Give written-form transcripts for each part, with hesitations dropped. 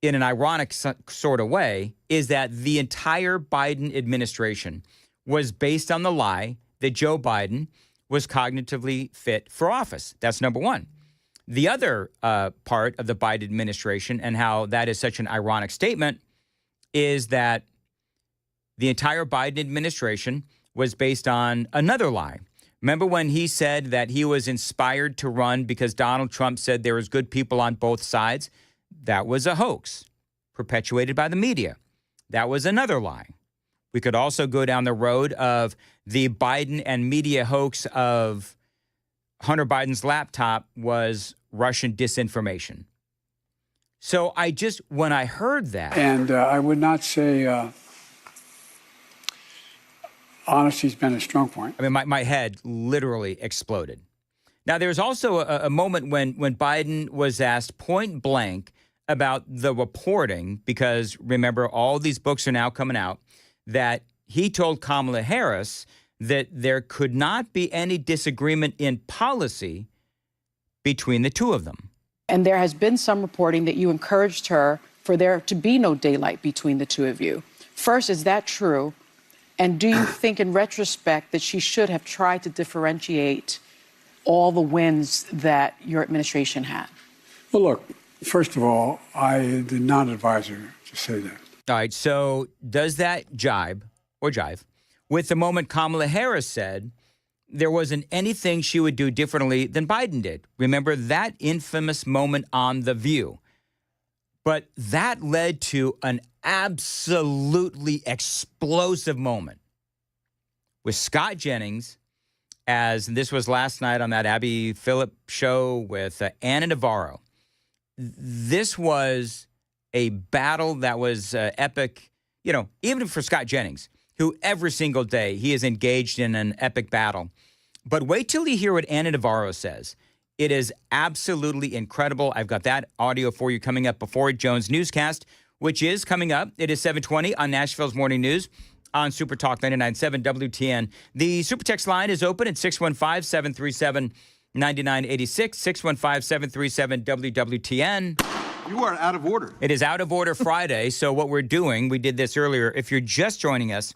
in an ironic sort of way, is that the entire Biden administration was based on the lie that Joe Biden was cognitively fit for office. That's number one. The other part of the Biden administration and how that is such an ironic statement is that the entire Biden administration was based on another lie. Remember when he said that he was inspired to run because Donald Trump said there was good people on both sides? That was a hoax perpetuated by the media. That was another lie. We could also go down the road of the Biden and media hoax of Hunter Biden's laptop was Russian disinformation. So when I heard that. And I would not say honesty's been a strong point. I mean, my head literally exploded. Now, there's also a moment when Biden was asked point blank about the reporting, because remember, all these books are now coming out, that he told Kamala Harris that there could not be any disagreement in policy between the two of them. And there has been some reporting that you encouraged her for there to be no daylight between the two of you. First, is that true? And do you think in retrospect that she should have tried to differentiate all the wins that your administration had? Well, look, first of all, I did not advise her to say that. All right, so does that jive with the moment Kamala Harris said there wasn't anything she would do differently than Biden did? Remember that infamous moment on The View? But that led to an absolutely explosive moment with Scott Jennings, and this was last night on that Abby Phillip show with Anna Navarro. This was a battle that was epic, even for Scott Jennings, who every single day he is engaged in an epic battle. But wait till you hear what Anna Navarro says. It is absolutely incredible. I've got that audio for you coming up before Jones Newscast, which is coming up. It is 7:20 on Nashville's Morning News on Super Talk 99.7 WTN. The Super Text line is open at 615-737-9986, 615-737-WWTN. You are out of order. It is Out of Order Friday. So what we're doing, we did this earlier. If you're just joining us,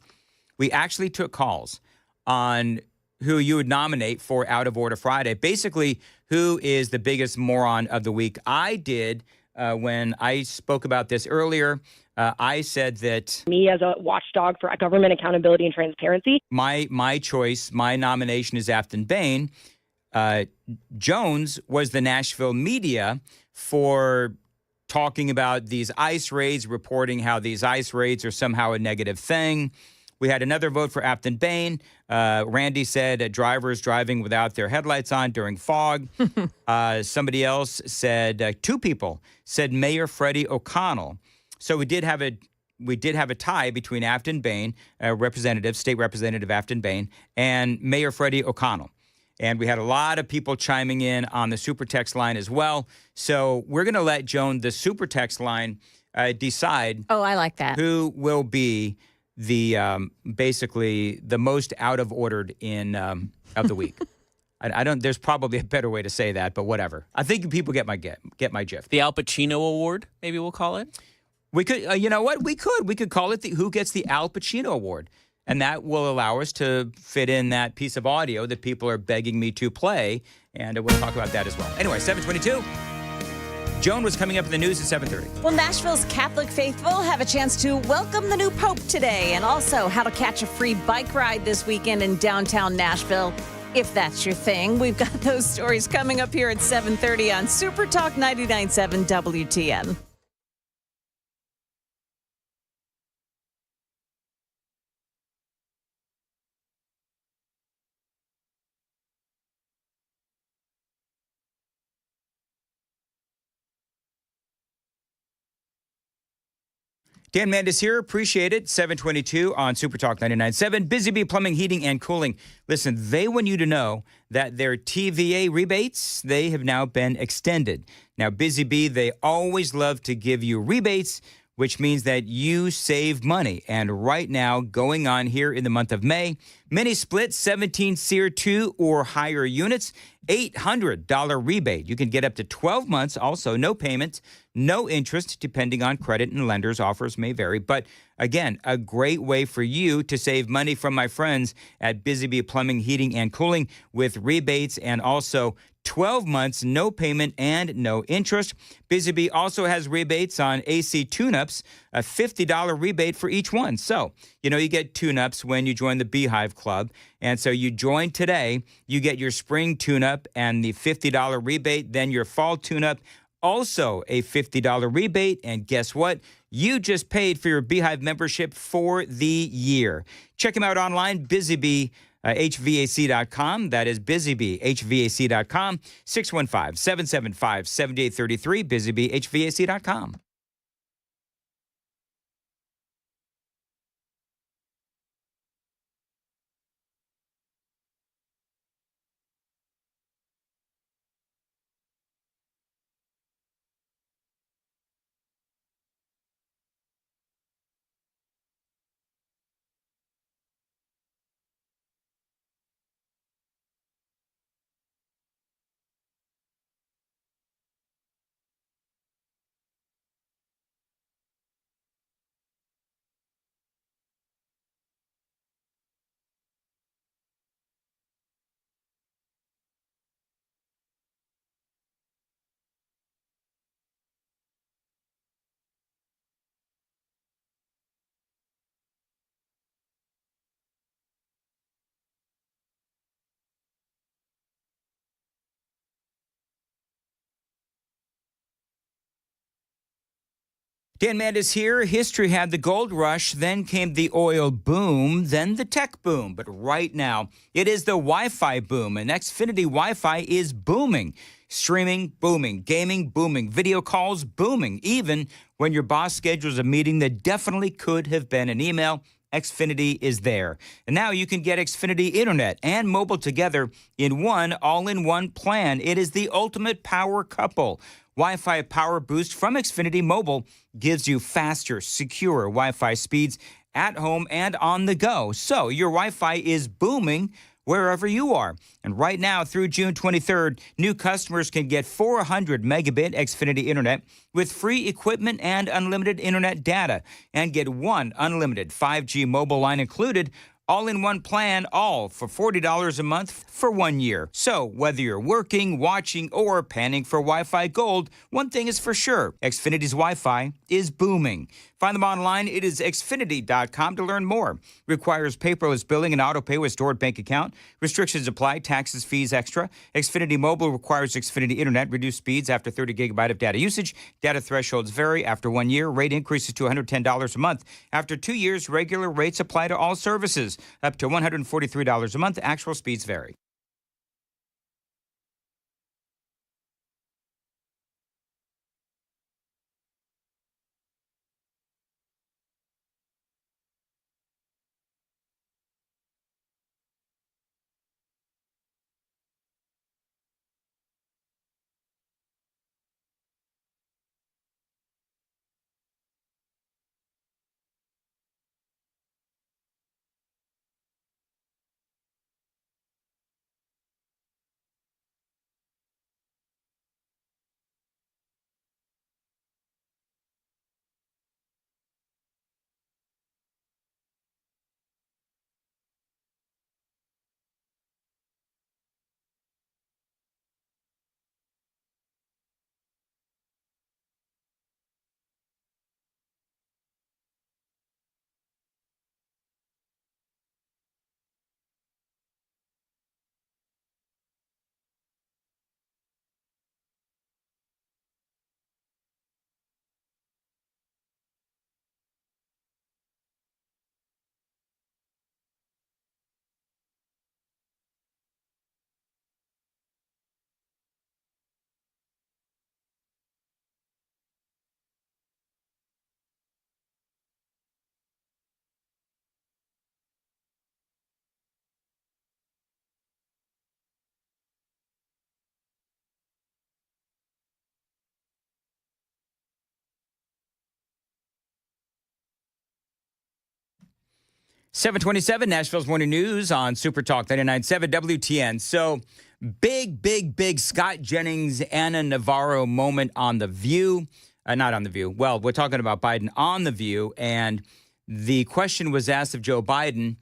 we actually took calls on who you would nominate for Out of Order Friday. Basically, who is the biggest moron of the week? I did when I spoke about this earlier. I said that me as a watchdog for government accountability and transparency. My choice, my nomination is Afton Bain. Jones was the Nashville media for talking about these ICE raids, reporting how these ICE raids are somehow a negative thing. We had another vote for Afton Bain. Randy said drivers driving without their headlights on during fog. Somebody else said, two people said Mayor Freddie O'Connell. So we did have a tie between Afton Bain, State Representative Afton Bain, and Mayor Freddie O'Connell. And we had a lot of people chiming in on the Super Text line as well. So we're going to let Joan, the Super Text line, decide. Oh, I like that. Who will be the basically the most out of ordered in of the week. I don't. There's probably a better way to say that, but whatever. I think people get my gist. The Al Pacino Award, maybe we'll call it. We could. You know what? We could call it the Who Gets the Al Pacino Award. And that will allow us to fit in that piece of audio that people are begging me to play. And we'll talk about that as well. Anyway, 7:22. Joan was coming up in the news at 7:30. Well, Nashville's Catholic faithful have a chance to welcome the new Pope today, and also how to catch a free bike ride this weekend in downtown Nashville. If that's your thing, we've got those stories coming up here at 7:30 on Super Talk 99.7 WTN. Dan Mandis here. Appreciate it. 722 on Super Talk 99.7. Busy Bee Plumbing, Heating, and Cooling. Listen, they want you to know that their TVA rebates, they have now been extended. Now, Busy Bee, they always love to give you rebates, which means that you save money. And right now, going on here in the month of May, Mini split, 17 SEER 2 or higher units, $800 rebate. You can get up to 12 months, also no payment, no interest, depending on credit and lenders. Offers may vary. But again, a great way for you to save money from my friends at Busy Bee Plumbing, Heating, and Cooling with rebates and also 12 months, no payment and no interest. Busy Bee also has rebates on AC tune-ups, a $50 rebate for each one. So, you get tune-ups when you join the Beehive Club. And so you join today, you get your spring tune-up and the $50 rebate, then your fall tune-up, also a $50 rebate. And guess what? You just paid for your Beehive membership for the year. Check them out online, BusyBee. HVAC.com. That is BusyBeeHVAC.com. 615-775-7833. BusyBeeHVAC.com. Dan Mandis here. History had the gold rush, then came the oil boom, then the tech boom. But right now, it is the Wi-Fi boom, and Xfinity Wi-Fi is booming. Streaming, booming. Gaming, booming. Video calls, booming. Even when your boss schedules a meeting that definitely could have been an email, Xfinity is there. And now you can get Xfinity Internet and mobile together in one all-in-one plan. It is the ultimate power couple. Wi-Fi Power Boost from Xfinity Mobile gives you faster, secure Wi-Fi speeds at home and on the go. So your Wi-Fi is booming wherever you are. And right now, through June 23rd, new customers can get 400 megabit Xfinity Internet with free equipment and unlimited Internet data, and get one unlimited 5G mobile line included, all in one plan, all for $40 a month for 1 year. So whether you're working, watching, or planning for Wi-Fi Gold, one thing is for sure, Xfinity's Wi-Fi is booming. Find them online. It is Xfinity.com to learn more. Requires paperless billing and auto pay with stored bank account. Restrictions apply. Taxes, fees extra. Xfinity Mobile requires Xfinity Internet. Reduced speeds after 30 gigabyte of data usage. Data thresholds vary. After 1 year, rate increases to $110 a month. After 2 years, regular rates apply to all services. Up to $143 a month. Actual speeds vary. 727 Nashville's Morning News on Super Talk 99.7 WTN. So big Scott Jennings, Anna Navarro moment on The View. Not on The View. Well, we're talking about Biden on The View. And the question was asked of Joe Biden,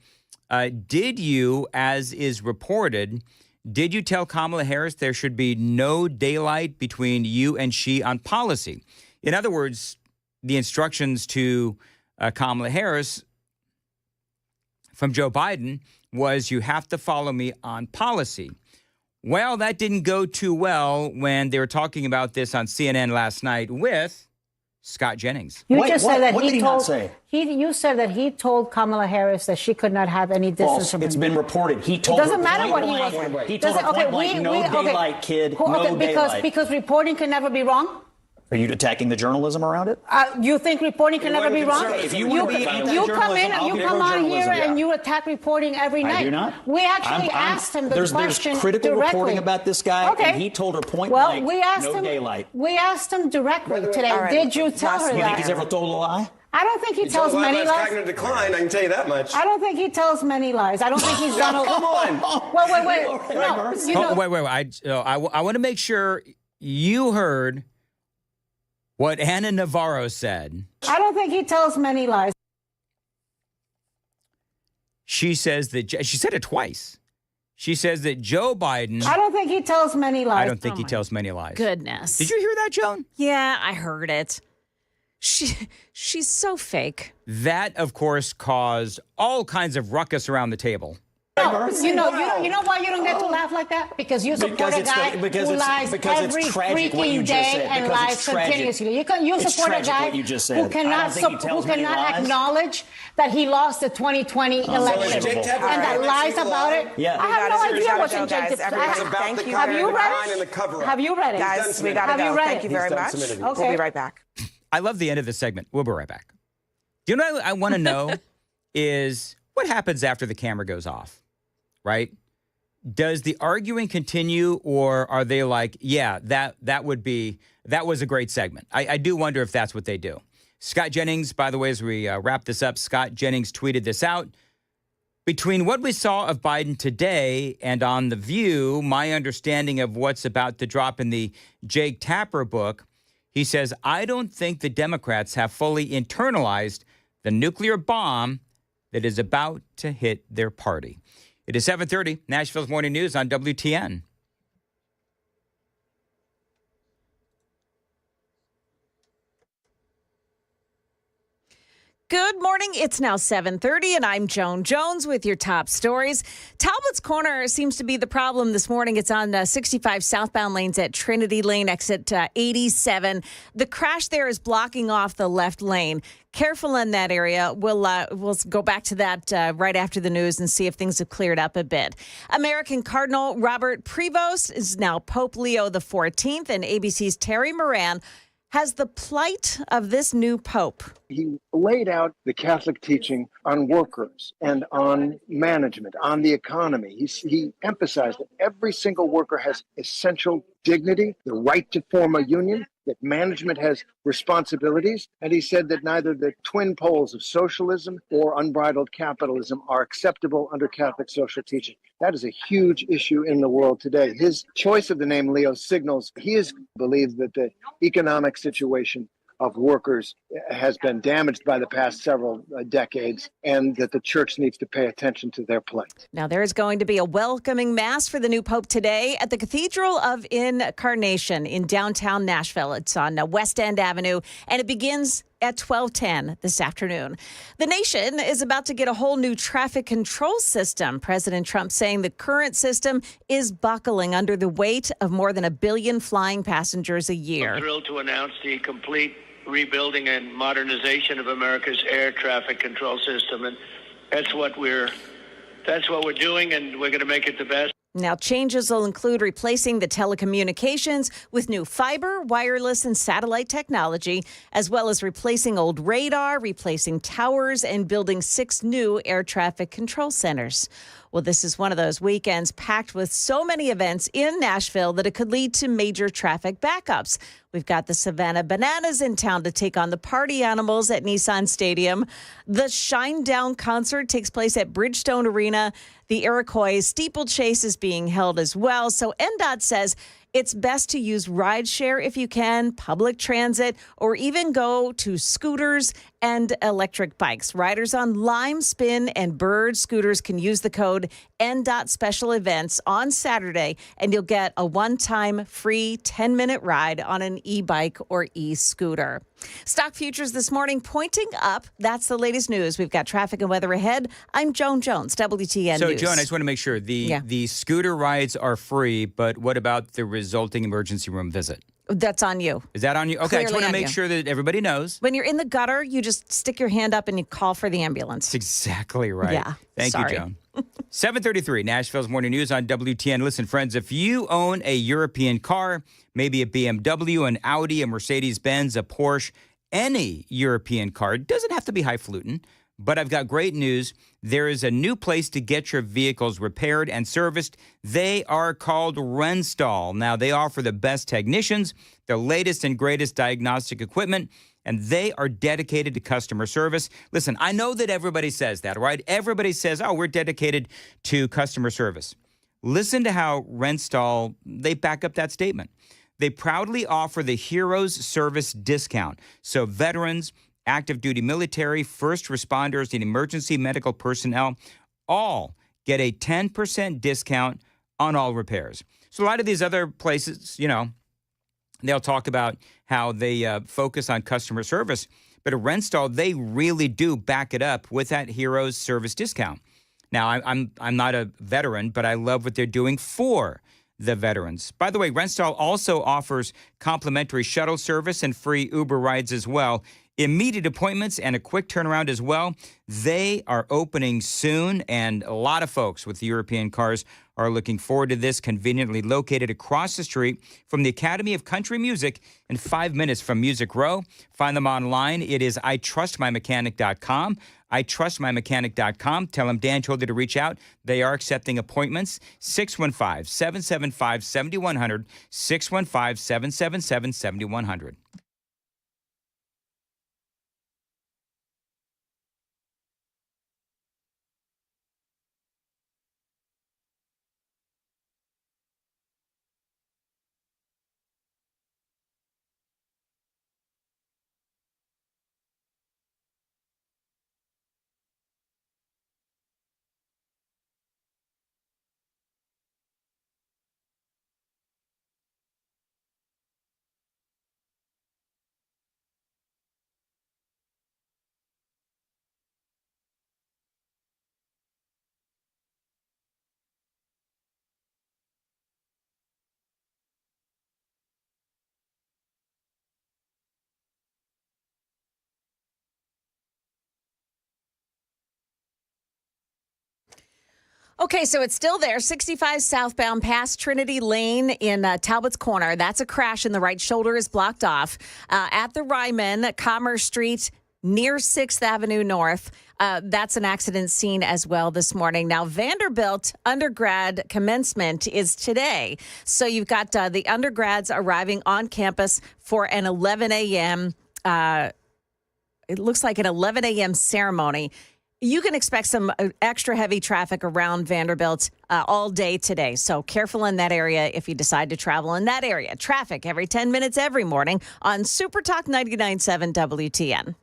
did you, as is reported, did you tell Kamala Harris there should be no daylight between you and she on policy? In other words, the instructions to Kamala Harris from Joe Biden was you have to follow me on policy. Well, that didn't go too well when they were talking about this on CNN last night with Scott Jennings. You just said that what did he not say? You said that he told Kamala Harris that she could not have any distance False. from him. It's been reported. He told It doesn't her matter point what he blank. was. He told her point blank, no daylight, kid, no daylight. Because reporting can never be wrong? Are you attacking the journalism around it? You think reporting can never be wrong? If you want to be you anti-journalism, come in, I'll you be come on here pro-journalism, and you attack reporting every night. I do not. We actually asked him the question There's critical directly. reporting about this guy, and he told her point blank, no daylight. We asked him directly today. Right. Did you tell her You that? think he's ever told a lie? I don't think he tells many lies. Cognitive decline, I can tell you that much. I don't think he tells many lies. I don't think he's done a... Come on. Wait. No, you know, Wait. I want to make sure you heard what Anna Navarro said. I don't think he tells many lies. She says that she said it twice. She says that Joe Biden. I don't think he tells many lies. I don't think he tells many lies. Goodness. Did you hear that, Joan? Yeah, I heard it. She's so fake. That, of course, caused all kinds of ruckus around the table. No, you know why you don't get to laugh like that? Because you support a guy who lies every freaking day and lies continuously. You support a guy who cannot acknowledge that he lost the 2020 election and that lies about it. Yeah. I have no idea what's in Jake Thank you. Have you read it? Have you read it? Guys, we gotta go. Thank you very much. Okay. We'll be right back. I love the end of this segment. We'll be right back. Do you know what I want to know is what happens after the camera goes off, right? Does the arguing continue, or are they like, yeah, that was a great segment? I do wonder if that's what they do. Scott Jennings, by the way, as we wrap this up, Scott Jennings tweeted this out. Between what we saw of Biden today and on The View, my understanding of what's about to drop in the Jake Tapper book, he says, I don't think the Democrats have fully internalized the nuclear bomb that is about to hit their party. It is 7:30, Nashville's Morning News on WTN. Good morning. It's now 7:30, and I'm Joan Jones with your top stories. Talbot's Corner seems to be the problem this morning. It's on 65 southbound lanes at Trinity Lane, exit 87. The crash there is blocking off the left lane. Careful in that area. We'll go back to that right after the news and see if things have cleared up a bit. American Cardinal Robert Prevost is now Pope Leo XIV, and ABC's Terry Moran has the plight of this new pope. He laid out the Catholic teaching on workers and on management, on the economy. He emphasized that every single worker has essential dignity, the right to form a union, that management has responsibilities. And he said that neither the twin poles of socialism or unbridled capitalism are acceptable under Catholic social teaching. That is a huge issue in the world today. His choice of the name Leo signals he believes that the economic situation of workers has been damaged by the past several decades, and that the church needs to pay attention to their plight. Now, there is going to be a welcoming mass for the new pope today at the Cathedral of Incarnation in downtown Nashville. It's on West End Avenue, and it begins at 12:10 this afternoon. The nation is about to get a whole new traffic control system. President Trump saying the current system is buckling under the weight of more than 1 billion flying passengers a year. I'm thrilled to announce the complete rebuilding and modernization of America's air traffic control system, and that's what we're doing, and we're going to make it the best. Now, changes will include replacing the telecommunications with new fiber, wireless, and satellite technology, as well as replacing old radar, replacing towers, and building 6 new air traffic control centers. Well, this is one of those weekends packed with so many events in Nashville that it could lead to major traffic backups. We've got the Savannah Bananas in town to take on the Party Animals at Nissan Stadium. The Shinedown concert takes place at Bridgestone Arena. The Iroquois steeplechase is being held as well. So NDOT says it's best to use rideshare if you can, public transit, or even go to scooters and electric bikes. Riders on Lime, Spin, and Bird scooters can use the code NDOT Special Events on Saturday, and you'll get a one-time free 10-minute ride on an e-bike or e-scooter. Stock futures this morning pointing up. That's the latest news. We've got traffic and weather ahead. I'm Joan Jones, WTN So, News. Joan, I just want to make sure the scooter rides are free, but what about the resulting emergency room visit? That's on you. Is that on you? Okay, I just want to make you. sure that everybody knows. When you're in the gutter, you just stick your hand up and you call for the ambulance. That's exactly right. Yeah. Thank you, Joan. 7:33, Nashville's Morning News on WTN. Listen, friends, if you own a European car, maybe a BMW, an Audi, a Mercedes-Benz, a Porsche, any European car, it doesn't have to be highfalutin, but I've got great news. There is a new place to get your vehicles repaired and serviced. They are called Renstall. Now, they offer the best technicians, the latest and greatest diagnostic equipment, and they are dedicated to customer service. Listen, I know that everybody says that, right? Everybody says, oh, we're dedicated to customer service. Listen to how Renstall, they back up that statement. They proudly offer the Heroes Service Discount. So veterans, active duty military, first responders, and emergency medical personnel all get a 10% discount on all repairs. So a lot of these other places, you know, they'll talk about how they focus on customer service. But at Renstall, they really do back it up with that Heroes Service Discount. Now, I'm not a veteran, but I love what they're doing for the veterans. By the way, Renstall also offers complimentary shuttle service and free Uber rides as well. Immediate appointments and a quick turnaround as well. They are opening soon, and a lot of folks with European cars are looking forward to this. Conveniently located across the street from the Academy of Country Music and 5 minutes from Music Row. Find them online. It is itrustmymechanic.com. itrustmymechanic.com. Tell them Dan told you to reach out. They are accepting appointments. 615-775-7100. 615-777-7100. Okay, so it's still there. 65 southbound past Trinity Lane in Talbot's Corner. That's a crash, and the right shoulder is blocked off. At the Ryman, Commerce Street near 6th Avenue North. That's an accident scene as well this morning. Now, Vanderbilt undergrad commencement is today. So you've got the undergrads arriving on campus for an 11 a.m. It looks like an 11 a.m. ceremony. You can expect some extra heavy traffic around Vanderbilt all day today. So careful in that area if you decide to travel in that area. Traffic every 10 minutes every morning on Super Talk 99.7 WTN.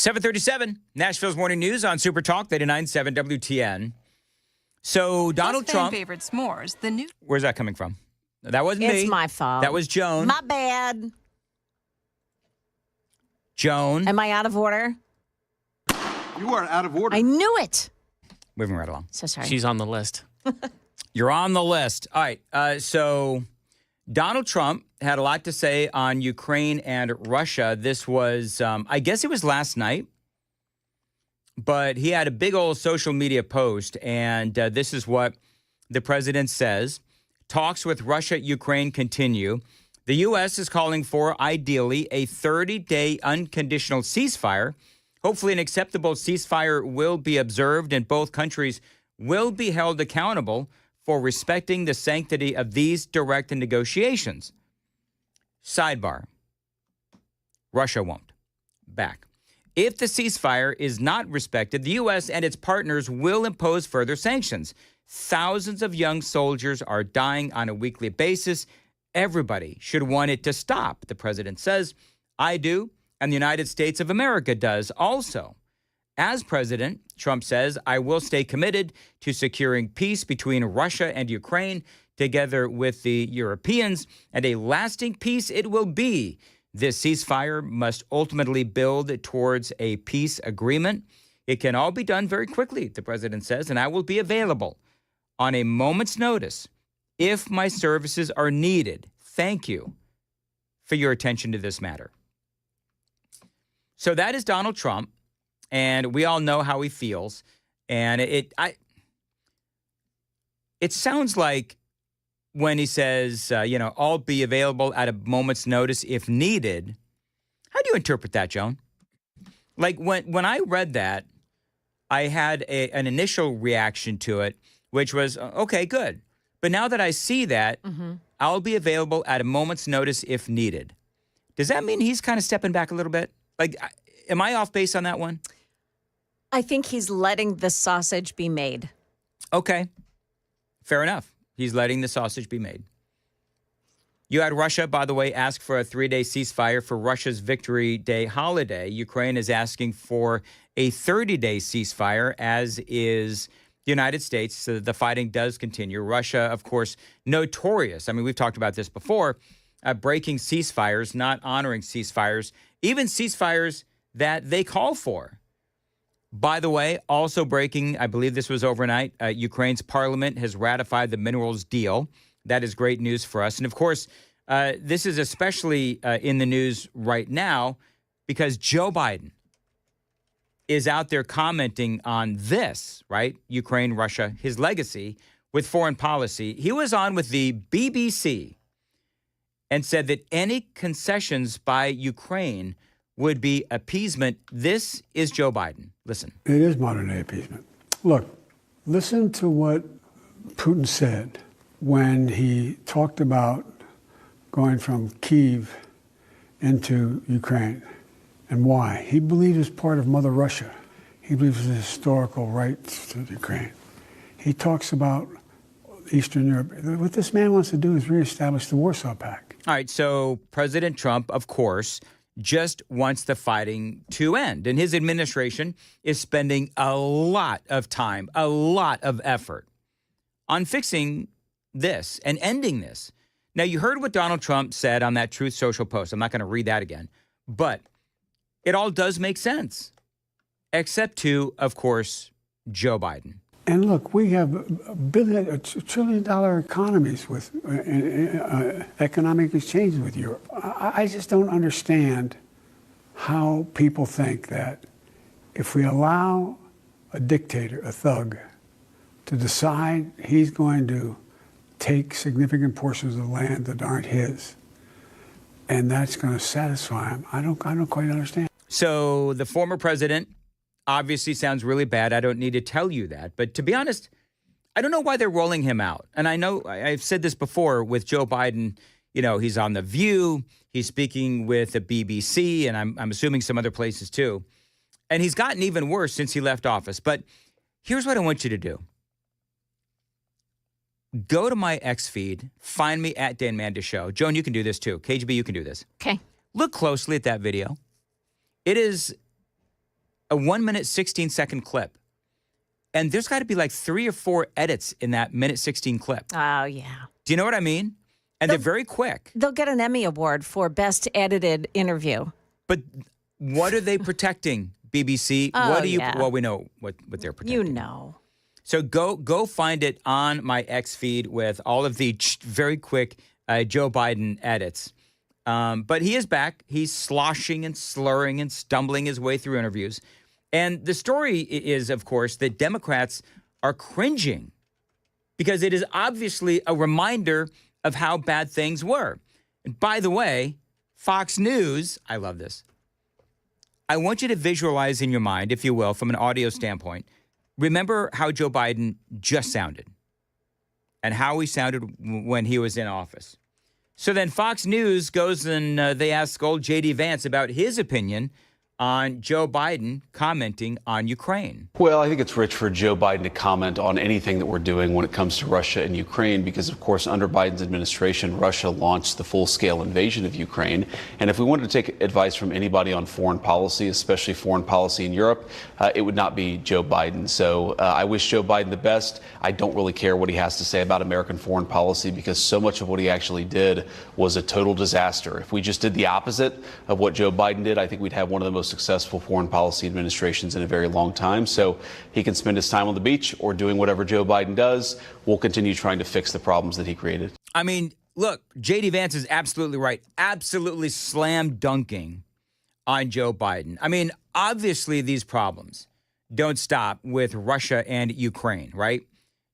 7:37, Nashville's Morning News on Super Talk 89.7 WTN. So Donald Trump. Favorite s'mores. The new. Where's that coming from? That wasn't me. It's my fault. That was Joan. My bad. Joan. Am I out of order? You are out of order. I knew it. Moving right along. So sorry. She's on the list. You're on the list. All right. So Donald Trump had a lot to say on Ukraine and Russia. This was, I guess it was last night, but he had a big old social media post, and this is what the president says. Talks with Russia, Ukraine continue. The U.S. is calling for, ideally, a 30-day unconditional ceasefire. Hopefully, an acceptable ceasefire will be observed, and both countries will be held accountable for respecting the sanctity of these direct negotiations. Sidebar. Russia won't. Back. If the ceasefire is not respected, the U.S. and its partners will impose further sanctions. Thousands of young soldiers are dying on a weekly basis. Everybody should want it to stop, the president says. I do, and the United States of America does also. As president, Trump says, I will stay committed to securing peace between Russia and Ukraine, together with the Europeans, and a lasting peace it will be. This ceasefire must ultimately build towards a peace agreement. It can all be done very quickly, the president says, and I will be available on a moment's notice if my services are needed. Thank you for your attention to this matter. So that is Donald Trump, and we all know how he feels. And it sounds like when he says, I'll be available at a moment's notice if needed. How do you interpret that, Joan? Like when I read that, I had an initial reaction to it, which was, okay, good. But now that I see that, I'll be available at a moment's notice if needed. Does that mean he's kind of stepping back a little bit? Like, am I off base on that one? I think he's letting the sausage be made. Okay. Fair enough. He's letting the sausage be made. You had Russia, by the way, ask for a 3-day ceasefire for Russia's Victory Day holiday. Ukraine is asking for a 30-day ceasefire, as is the United States. So the fighting does continue. Russia, of course, notorious. I mean, we've talked about this before, breaking ceasefires, not honoring ceasefires, even ceasefires that they call for. By the way, also breaking, I believe this was overnight, Ukraine's parliament has ratified the minerals deal. That is great news for us. And of course, this is especially in the news right now because Joe Biden is out there commenting on this, right? Ukraine, Russia, his legacy with foreign policy. He was on with the BBC and said that any concessions by Ukraine would be appeasement. This is Joe Biden. Listen. It is modern-day appeasement. Look, listen to what Putin said when he talked about going from Kyiv into Ukraine and why. He believes it's part of Mother Russia. He believes it's a historical right to Ukraine. He talks about Eastern Europe. What this man wants to do is reestablish the Warsaw Pact. All right, so President Trump, of course, just wants the fighting to end. And his administration is spending a lot of time, a lot of effort on fixing this and ending this. Now, you heard what Donald Trump said on that Truth Social post. I'm not going to read that again. But it all does make sense, except to, of course, Joe Biden. And look, we have $1 trillion economies with economic exchange with Europe. I just don't understand how people think that if we allow a dictator, a thug, to decide he's going to take significant portions of the land that aren't his, and that's going to satisfy him, I don't quite understand. So the former president obviously sounds really bad. I don't need to tell you that. But to be honest, I don't know why they're rolling him out. And I know I've said this before with Joe Biden. You know, he's on The View. He's speaking with the BBC, and I'm assuming some other places too. And he's gotten even worse since he left office. But here's what I want you to do. Go to my X feed. Find me at Dan Manda Show. Joan, you can do this too. KGB, you can do this. Okay. Look closely at that video. It is a 1 minute, 16-second clip. And there's got to be like 3 or 4 edits in that minute 16 clip. Oh, yeah. Do you know what I mean? And they're very quick. They'll get an Emmy Award for Best Edited Interview. But what are they protecting, BBC? Oh, What do you? yeah. Well, we know what they're protecting. You know. So go find it on my X feed with all of the very quick Joe Biden edits. But he is back. He's sloshing and slurring and stumbling his way through interviews. And the story is, of course, that Democrats are cringing because it is obviously a reminder of how bad things were. And by the way, Fox News, I love this. I want you to visualize in your mind, if you will, from an audio standpoint, remember how Joe Biden just sounded and how he sounded when he was in office. So then Fox News goes and they ask old J.D. Vance about his opinion on Joe Biden commenting on Ukraine. Well, I think it's rich for Joe Biden to comment on anything that we're doing when it comes to Russia and Ukraine, because, of course, under Biden's administration, Russia launched the full-scale invasion of Ukraine. And if we wanted to take advice from anybody on foreign policy, especially foreign policy in Europe, it would not be Joe Biden. So I wish Joe Biden the best. I don't really care what he has to say about American foreign policy, because so much of what he actually did was a total disaster. If we just did the opposite of what Joe Biden did, I think we'd have one of the most successful foreign policy administrations in a very long time. So he can spend his time on the beach or doing whatever Joe Biden does. We'll continue trying to fix the problems that he created. I mean, look, J.D. Vance is absolutely right. Absolutely slam dunking on Joe Biden. I mean, obviously these problems don't stop with Russia and Ukraine, right?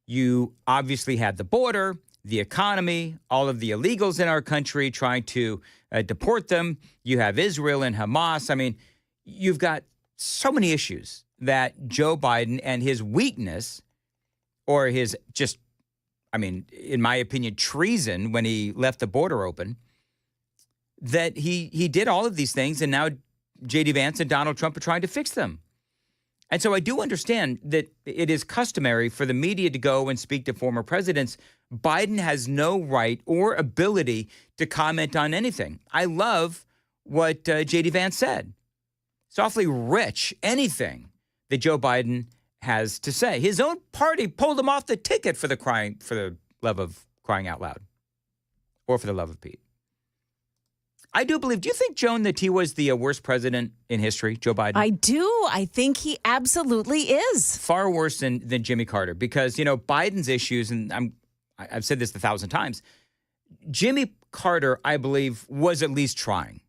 You obviously had the border, the economy, all of the illegals in our country trying to deport them. You have Israel and Hamas. I mean, you've got so many issues that Joe Biden and his weakness, or his just, I mean, in my opinion, treason when he left the border open, that he did all of these things, and now J.D. Vance and Donald Trump are trying to fix them. And so I do understand that it is customary for the media to go and speak to former presidents. Biden has no right or ability to comment on anything. I love what J.D. Vance said. It's awfully rich, anything that Joe Biden has to say. His own party pulled him off the ticket for the love of crying out loud, or for the love of Pete. I do believe, do you think, Joan, that he was the worst president in history, Joe Biden? I do. I think he absolutely is. Far worse than Jimmy Carter, because, you know, Biden's issues, and I've said this 1,000 times, Jimmy Carter, I believe, was at least trying.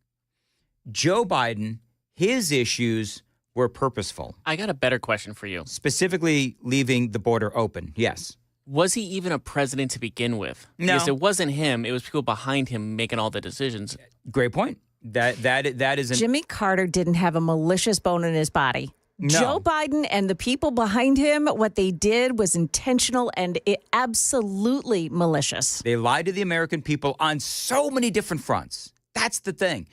Joe Biden, his issues were purposeful. I got a better question for you. Specifically, leaving the border open. Yes. Was he even a president to begin with? No. Because it wasn't him. It was people behind him making all the decisions. Great point. That is Jimmy Carter didn't have a malicious bone in his body. No. Joe Biden and the people behind him, what they did was intentional and absolutely malicious. They lied to the American people on so many different fronts. That's the thing.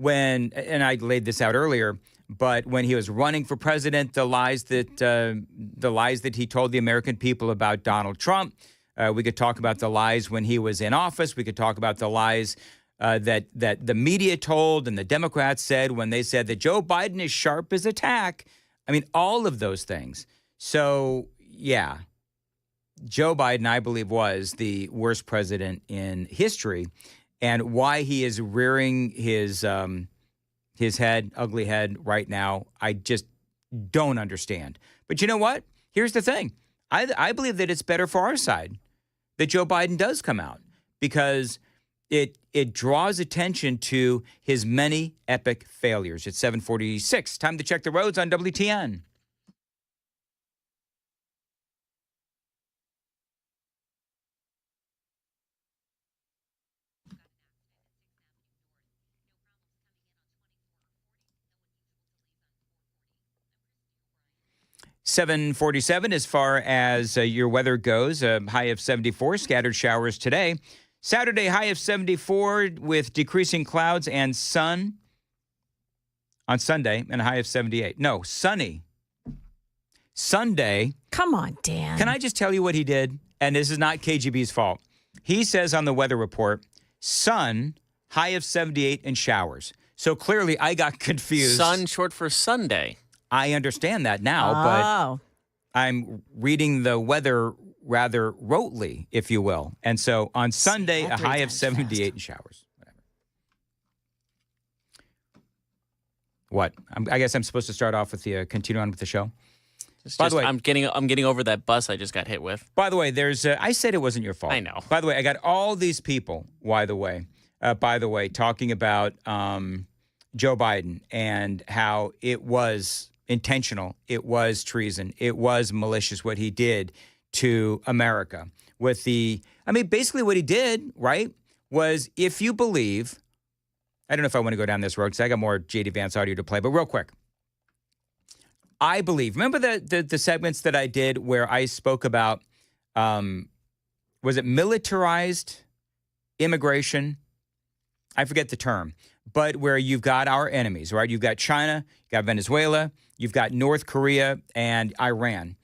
And I laid this out earlier, but when he was running for president, the lies that he told the American people about Donald Trump. We could talk about the lies when he was in office. We could talk about the lies that the media told and the Democrats said when they said that Joe Biden is sharp as a tack. I mean, all of those things. So, yeah, Joe Biden, I believe, was the worst president in history. And why he is rearing his head, ugly head right now, I just don't understand. But you know what? Here's the thing. I believe that it's better for our side that Joe Biden does come out, because it draws attention to his many epic failures. It's 7:46. Time to check the roads on WTN. .47 as far as your weather goes, a high of 74, scattered showers today. Saturday, high of 74 with decreasing clouds and sun on Sunday, and a high of 78. No, sunny. Sunday. Come on, Dan. Can I just tell you what he did? And this is not KGB's fault. He says on the weather report, sun, high of 78 and showers. So clearly I got confused. Sun short for Sunday. I understand that now, but I'm reading the weather rather rotely, if you will. And so on Sunday, a high of 78 and showers. Whatever. What? I guess I'm supposed to start off with the continue on with the show. By the way, I'm getting over that bus I just got hit with. By the way, there's I said it wasn't your fault. I know. By the way, I got all these people. By the way, talking about Joe Biden and how it was intentional, it was treason, it was malicious what he did to America. Basically what he did, right, was if you believe, I don't know if I want to go down this road because I got more J.D. Vance audio to play, but real quick. I believe, remember the segments that I did where I spoke about, was it militarized immigration? I forget the term, but where you've got our enemies, right? You've got China, you've got Venezuela, you've got North Korea and Iran.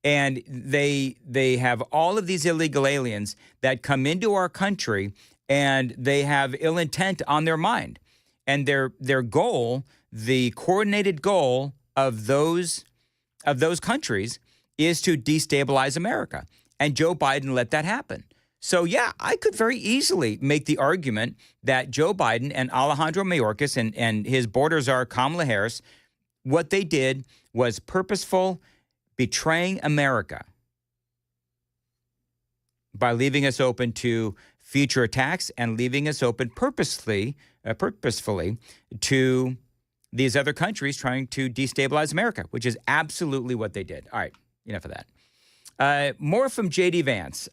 And they have all of these illegal aliens that come into our country and they have ill intent on their mind. And their goal, the coordinated goal of those countries is to destabilize America. And Joe Biden let that happen. So, yeah, I could very easily make the argument that Joe Biden and Alejandro Mayorkas and his border czar Kamala Harris, what they did was purposeful betraying America by leaving us open to future attacks and leaving us open purposefully to these other countries trying to destabilize America, which is absolutely what they did. All right, enough of that. More from J.D. Vance.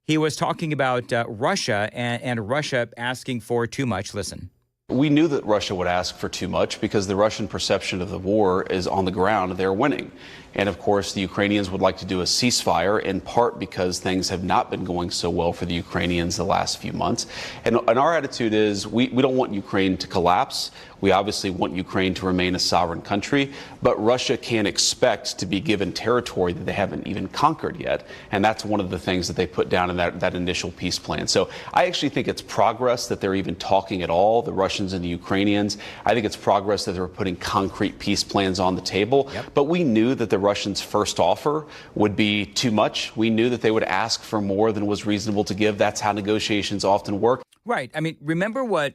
He was talking about Russia and Russia asking for too much. Listen. We knew that Russia would ask for too much because the Russian perception of the war is on the ground, they're winning. And of course, the Ukrainians would like to do a ceasefire, in part because things have not been going so well for the Ukrainians the last few months. And our attitude is we don't want Ukraine to collapse. We obviously want Ukraine to remain a sovereign country, but Russia can't expect to be given territory that they haven't even conquered yet. And that's one of the things that they put down in that initial peace plan. So I actually think it's progress that they're even talking at all, the Russians and the Ukrainians. I think it's progress that they're putting concrete peace plans on the table. Yep. But we knew that the Russians' first offer would be too much. We knew that they would ask for more than was reasonable to give. That's how negotiations often work. Right. I mean, remember what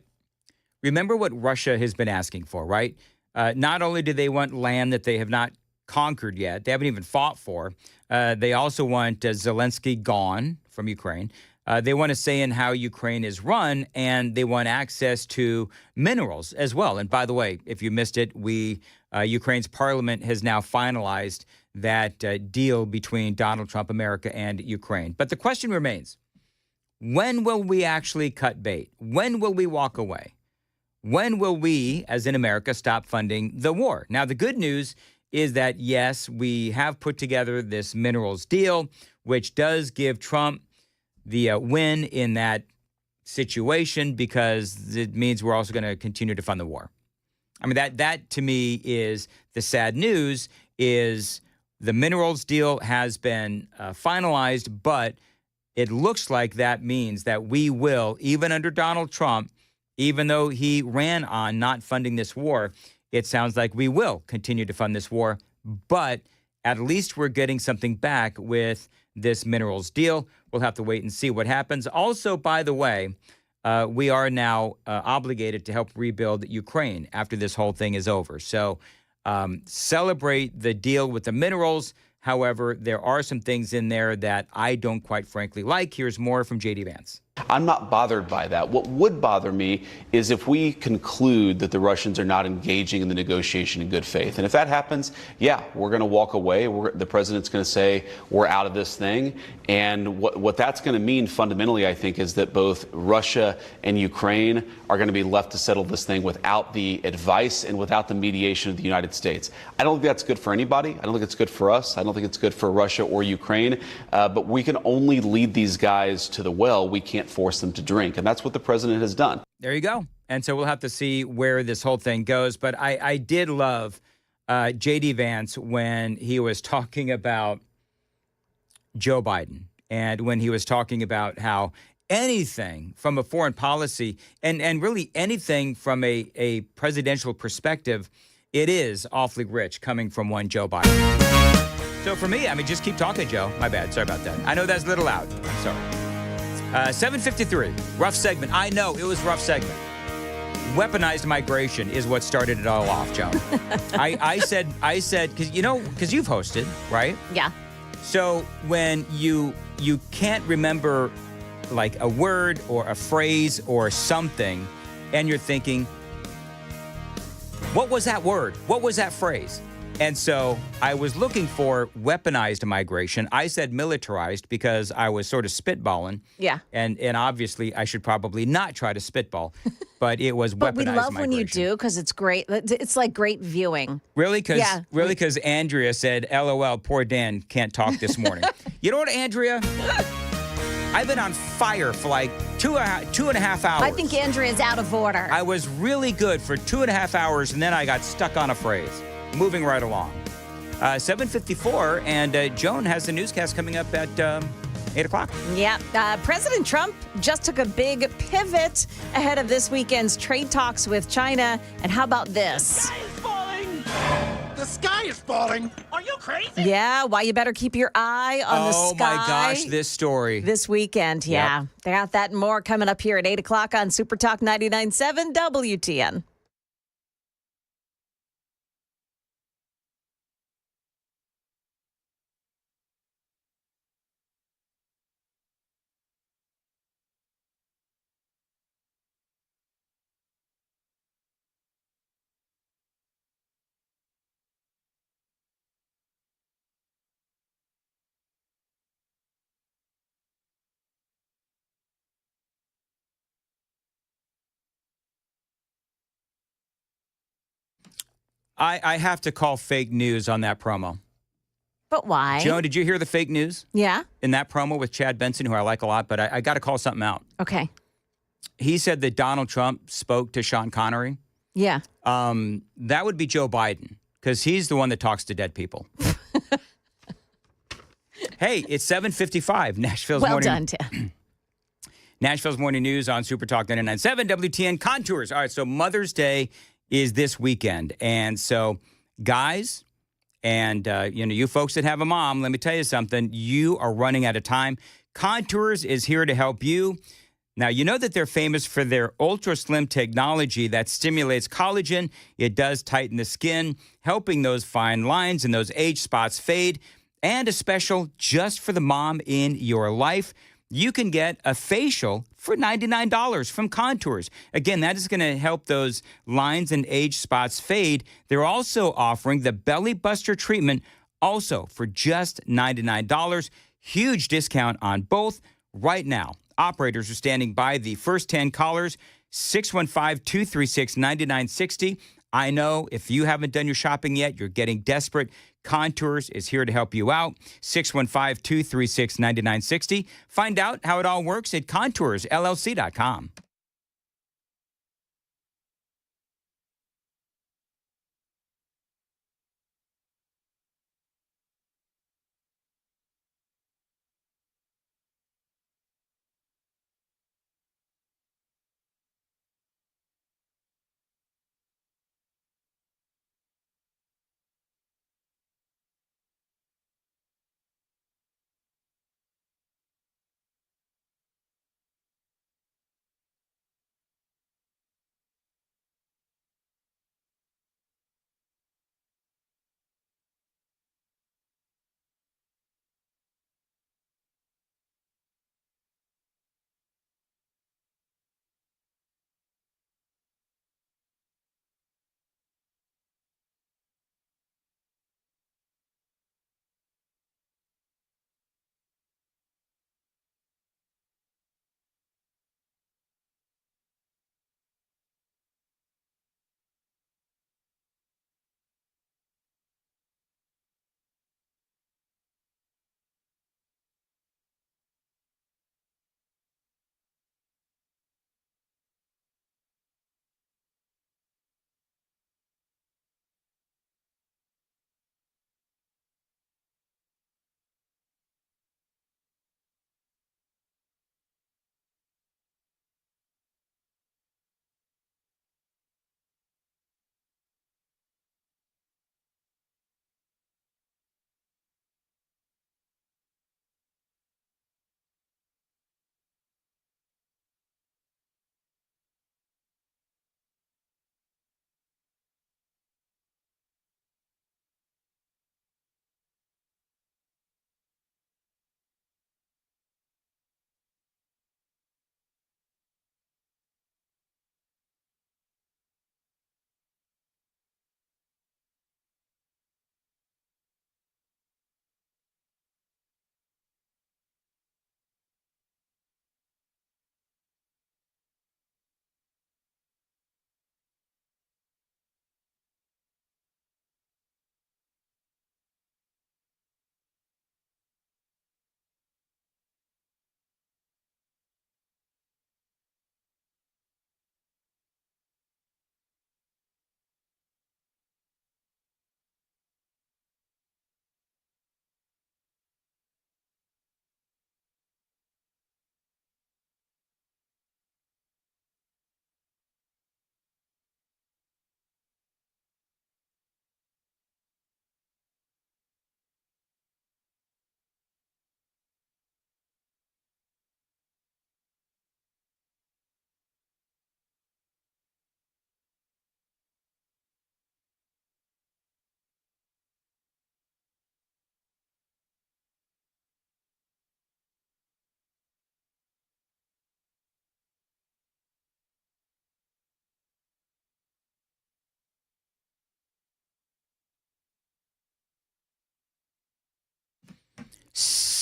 Russia has been asking for, right? Not only do they want land that they have not conquered yet, they haven't even fought for. They also want Zelensky gone from Ukraine. They want to say in how Ukraine is run, and they want access to minerals as well. And by the way, if you missed it, Ukraine's parliament has now finalized that deal between Donald Trump, America, and Ukraine. But the question remains, when will we actually cut bait? When will we walk away? When will we, as in America, stop funding the war? Now, the good news is that, yes, we have put together this minerals deal, which does give Trump the win in that situation because it means we're also going to continue to fund the war. I mean, that to me is the sad news is the minerals deal has been finalized, but it looks like that means that we will, even under Donald Trump, even though he ran on not funding this war, it sounds like we will continue to fund this war, but at least we're getting something back with this minerals deal. We'll have to wait and see what happens. Also, by the way, we are now obligated to help rebuild Ukraine after this whole thing is over. So celebrate the deal with the minerals. However, there are some things in there that I don't quite frankly like. Here's more from J.D. Vance. I'm not bothered by that. What would bother me is if we conclude that the Russians are not engaging in the negotiation in good faith. And if that happens, yeah, we're going to walk away. The president's going to say we're out of this thing. And what that's going to mean fundamentally, I think, is that both Russia and Ukraine are going to be left to settle this thing without the advice and without the mediation of the United States. I don't think that's good for anybody. I don't think it's good for us. I don't think it's good for Russia or Ukraine. But we can only lead these guys to the well. We can't force them to drink. And that's what the president has done. There you go. And so we'll have to see where this whole thing goes. But I did love J.D. Vance when he was talking about Joe Biden and when he was talking about how anything from a foreign policy and really anything from a presidential perspective It is awfully rich coming from one Joe Biden. So for me, I mean, just keep talking, Joe. My bad. Sorry about that. I know that's a little loud. I'm sorry. 7:53. Rough segment. I know it was rough segment. Weaponized migration is what started it all off, Joan. I said, because you've hosted, right? Yeah. So when you can't remember like a word or a phrase or something, and you're thinking, what was that word? What was that phrase? And so I was looking for weaponized migration. I said militarized because I was sort of spitballing. Yeah. And obviously I should probably not try to spitball, but it was weaponized But we love migration. when you do because it's great. It's like great viewing. Really? Because Andrea said, LOL, poor Dan can't talk this morning. You know what, Andrea? I've been on fire for like two and a half hours. I think Andrea's out of order. I was really good for 2.5 hours, and then I got stuck on a phrase. Moving right along. 7:54, and Joan has the newscast coming up at 8 o'clock. Yeah. President Trump just took a big pivot ahead of this weekend's trade talks with China. And how about this? The sky is falling. Are you crazy? Yeah, why you better keep your eye on the sky. Oh, my gosh, this story. This weekend, yeah. Yep. They got that and more coming up here at 8 o'clock on Super Talk 99.7 WTN. I have to call fake news on that promo. But why? Joan, did you hear the fake news? Yeah. In that promo with Chad Benson, who I like a lot, but I got to call something out. Okay. He said that Donald Trump spoke to Sean Connery. Yeah. That would be Joe Biden, because he's the one that talks to dead people. Hey, it's 7:55. Nashville's well morning. done, Tim. Nashville's morning news on Super Talk 99.7 WTN Contours. All right, so Mother's Day is this weekend. And so, guys, and you folks that have a mom, let me tell you something. You are running out of time. Contours is here to help you. Now, you know that they're famous for their ultra slim technology that stimulates collagen. It does tighten the skin, helping those fine lines and those age spots fade. And a special just for the mom in your life. You can get a facial for $99 from Contours. Again, that is going to help those lines and age spots fade. They're also offering the Belly Buster treatment also for just $99. Huge discount on both right now. Operators are standing by the first 10 callers, 615-236-9960. I know if you haven't done your shopping yet, you're getting desperate. Contours is here to help you out. 615-236-9960. Find out how it all works at contoursllc.com.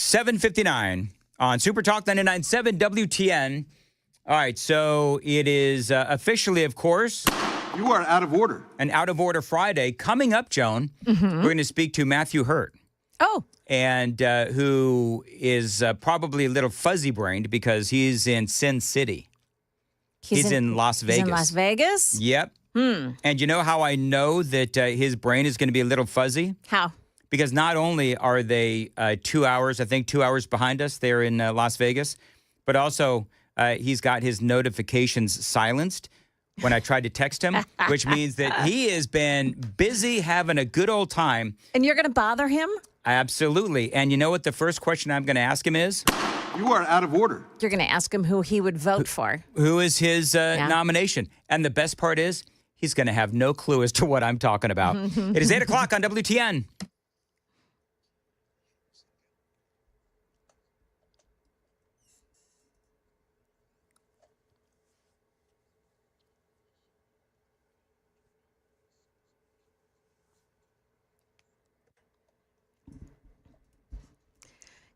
7:59 on Super Talk 99.7 WTN. All right, so it is officially, of course, you are out of order. An out of order Friday. Coming up, Joan, we're going to speak to Matthew Hurt. Oh. And who is probably a little fuzzy-brained because he's in Sin City. He's in Las Vegas. He's in Las Vegas? Yep. And you know how I know that his brain is going to be a little fuzzy? How? Because not only are they 2 hours, I think 2 hours behind us there in Las Vegas, but also he's got his notifications silenced when I tried to text him, which means that he has been busy having a good old time. And you're going to bother him? Absolutely. And you know what the first question I'm going to ask him is? You are out of order. You're going to ask him who he would vote for. Who is his nomination? And the best part is, he's going to have no clue as to what I'm talking about. It is 8 o'clock on WTN.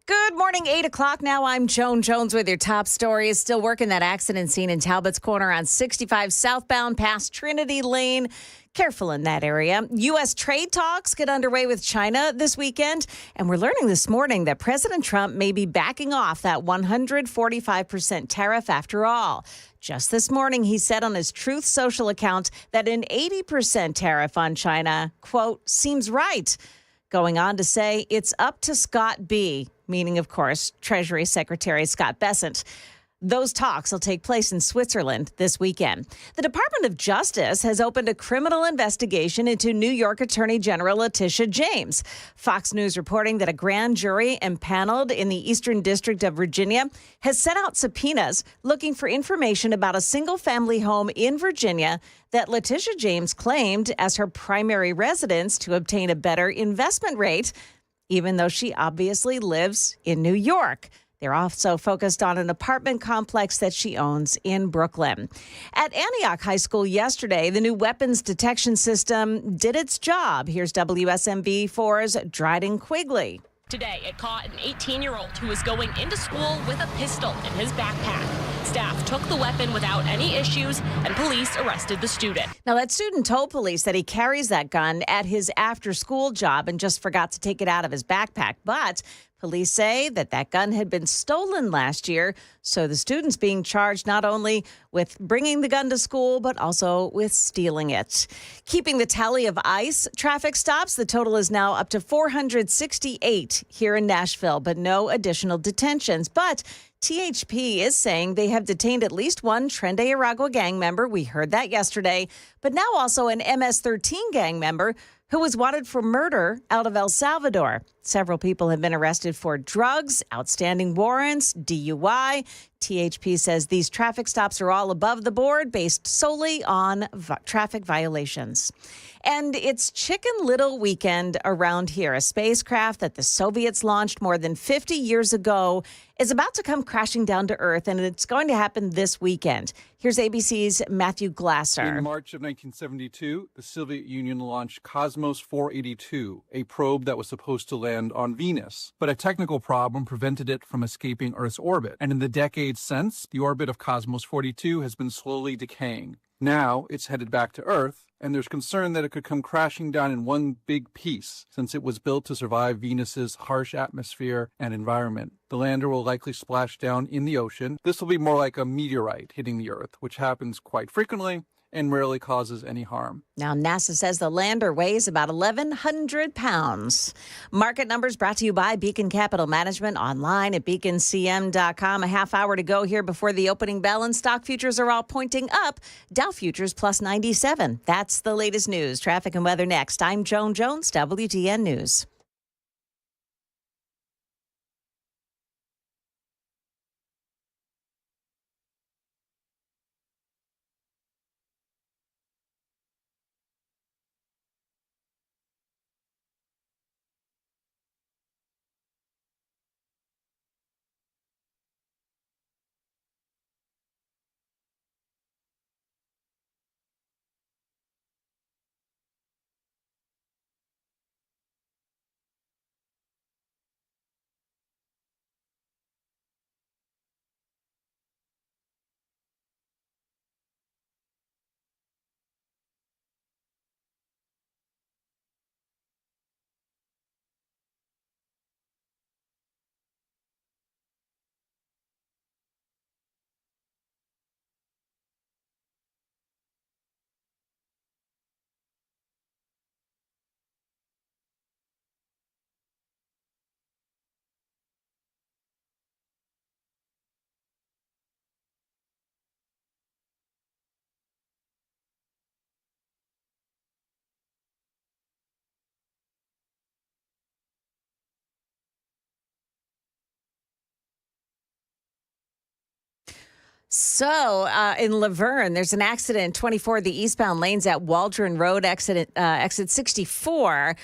Good morning, 8 o'clock now. I'm Joan Jones with your top stories. Still working that accident scene in Talbot's Corner on 65 southbound past Trinity Lane. Careful in that area. U.S. trade talks get underway with China this weekend. And we're learning this morning that President Trump may be backing off that 145% tariff after all. Just this morning, he said on his Truth Social account that an 80% tariff on China, quote, seems right. Going on to say it's up to Scott B., meaning, of course, Treasury Secretary Scott Bessent. Those talks will take place in Switzerland this weekend. The Department of Justice has opened a criminal investigation into New York Attorney General Letitia James. Fox News reporting that a grand jury empaneled in the Eastern District of Virginia has sent out subpoenas looking for information about a single-family home in Virginia that Letitia James claimed as her primary residence to obtain a better investment rate, even though she obviously lives in New York. They're also focused on an apartment complex that she owns in Brooklyn. At Antioch High School yesterday, the new weapons detection system did its job. Here's WSMV4's Dryden Quigley. Today, it caught an 18-year-old who was going into school with a pistol in his backpack. Staff took the weapon without any issues, and police arrested the student. Now, that student told police that he carries that gun at his after-school job and just forgot to take it out of his backpack. But police say that gun had been stolen last year, so the student's being charged not only with bringing the gun to school, but also with stealing it. Keeping the tally of ICE traffic stops, the total is now up to 468 here in Nashville, but no additional detentions. But THP is saying they have detained at least one Trende Aragua gang member. We heard that yesterday, but now also an MS-13 gang member who was wanted for murder out of El Salvador. Several people have been arrested for drugs, outstanding warrants, DUI. THP says these traffic stops are all above the board, based solely on traffic violations. And it's Chicken Little weekend around here. A spacecraft that the Soviets launched more than 50 years ago is about to come crashing down to Earth, and it's going to happen this weekend. Here's ABC's Matthew Glasser. In March of 1972, the Soviet Union launched Cosmos 482, a probe that was supposed to land on Venus. But a technical problem prevented it from escaping Earth's orbit. And in the decades since, the orbit of Cosmos 42 has been slowly decaying. Now it's headed back to Earth, and there's concern that it could come crashing down in one big piece, since it was built to survive Venus's harsh atmosphere and environment. The lander will likely splash down in the ocean. This will be more like a meteorite hitting the Earth, which happens quite frequently and rarely causes any harm. Now, NASA says the lander weighs about 1,100 pounds. Market numbers brought to you by Beacon Capital Management, online at beaconcm.com. A half hour to go here before the opening bell, and stock futures are all pointing up. Dow futures plus 97. That's the latest news. Traffic and weather next. I'm Joan Jones, WTN News. So in Laverne, there's an accident, 24, the eastbound lanes at Waldron Road, exit 64.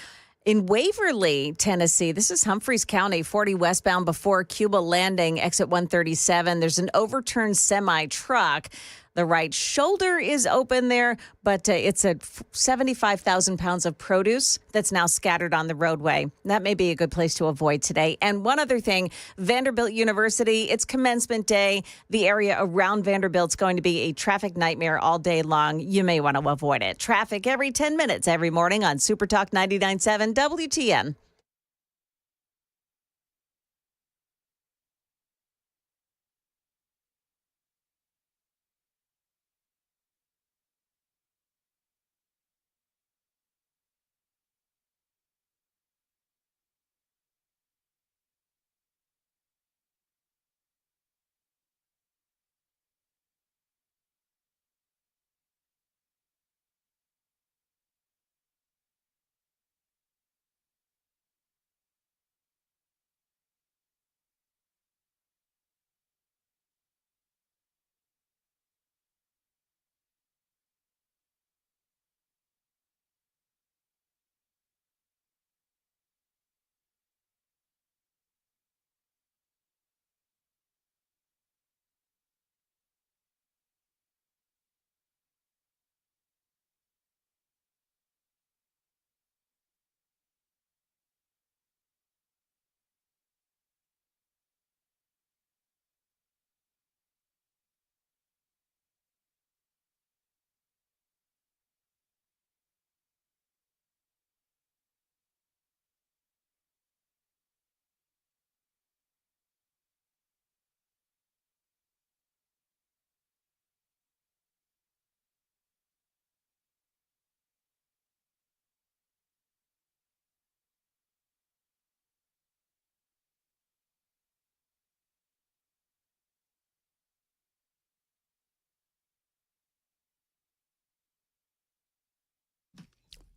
In Waverly, Tennessee, this is Humphreys County, 40 westbound before Cuba Landing, exit 137. There's an overturned semi-truck. The right shoulder is open there, but it's 75,000 pounds of produce that's now scattered on the roadway. That may be a good place to avoid today. And one other thing, Vanderbilt University, it's commencement day. The area around Vanderbilt's going to be a traffic nightmare all day long. You may want to avoid it. Traffic every 10 minutes every morning on Super Talk 99.7 WTN.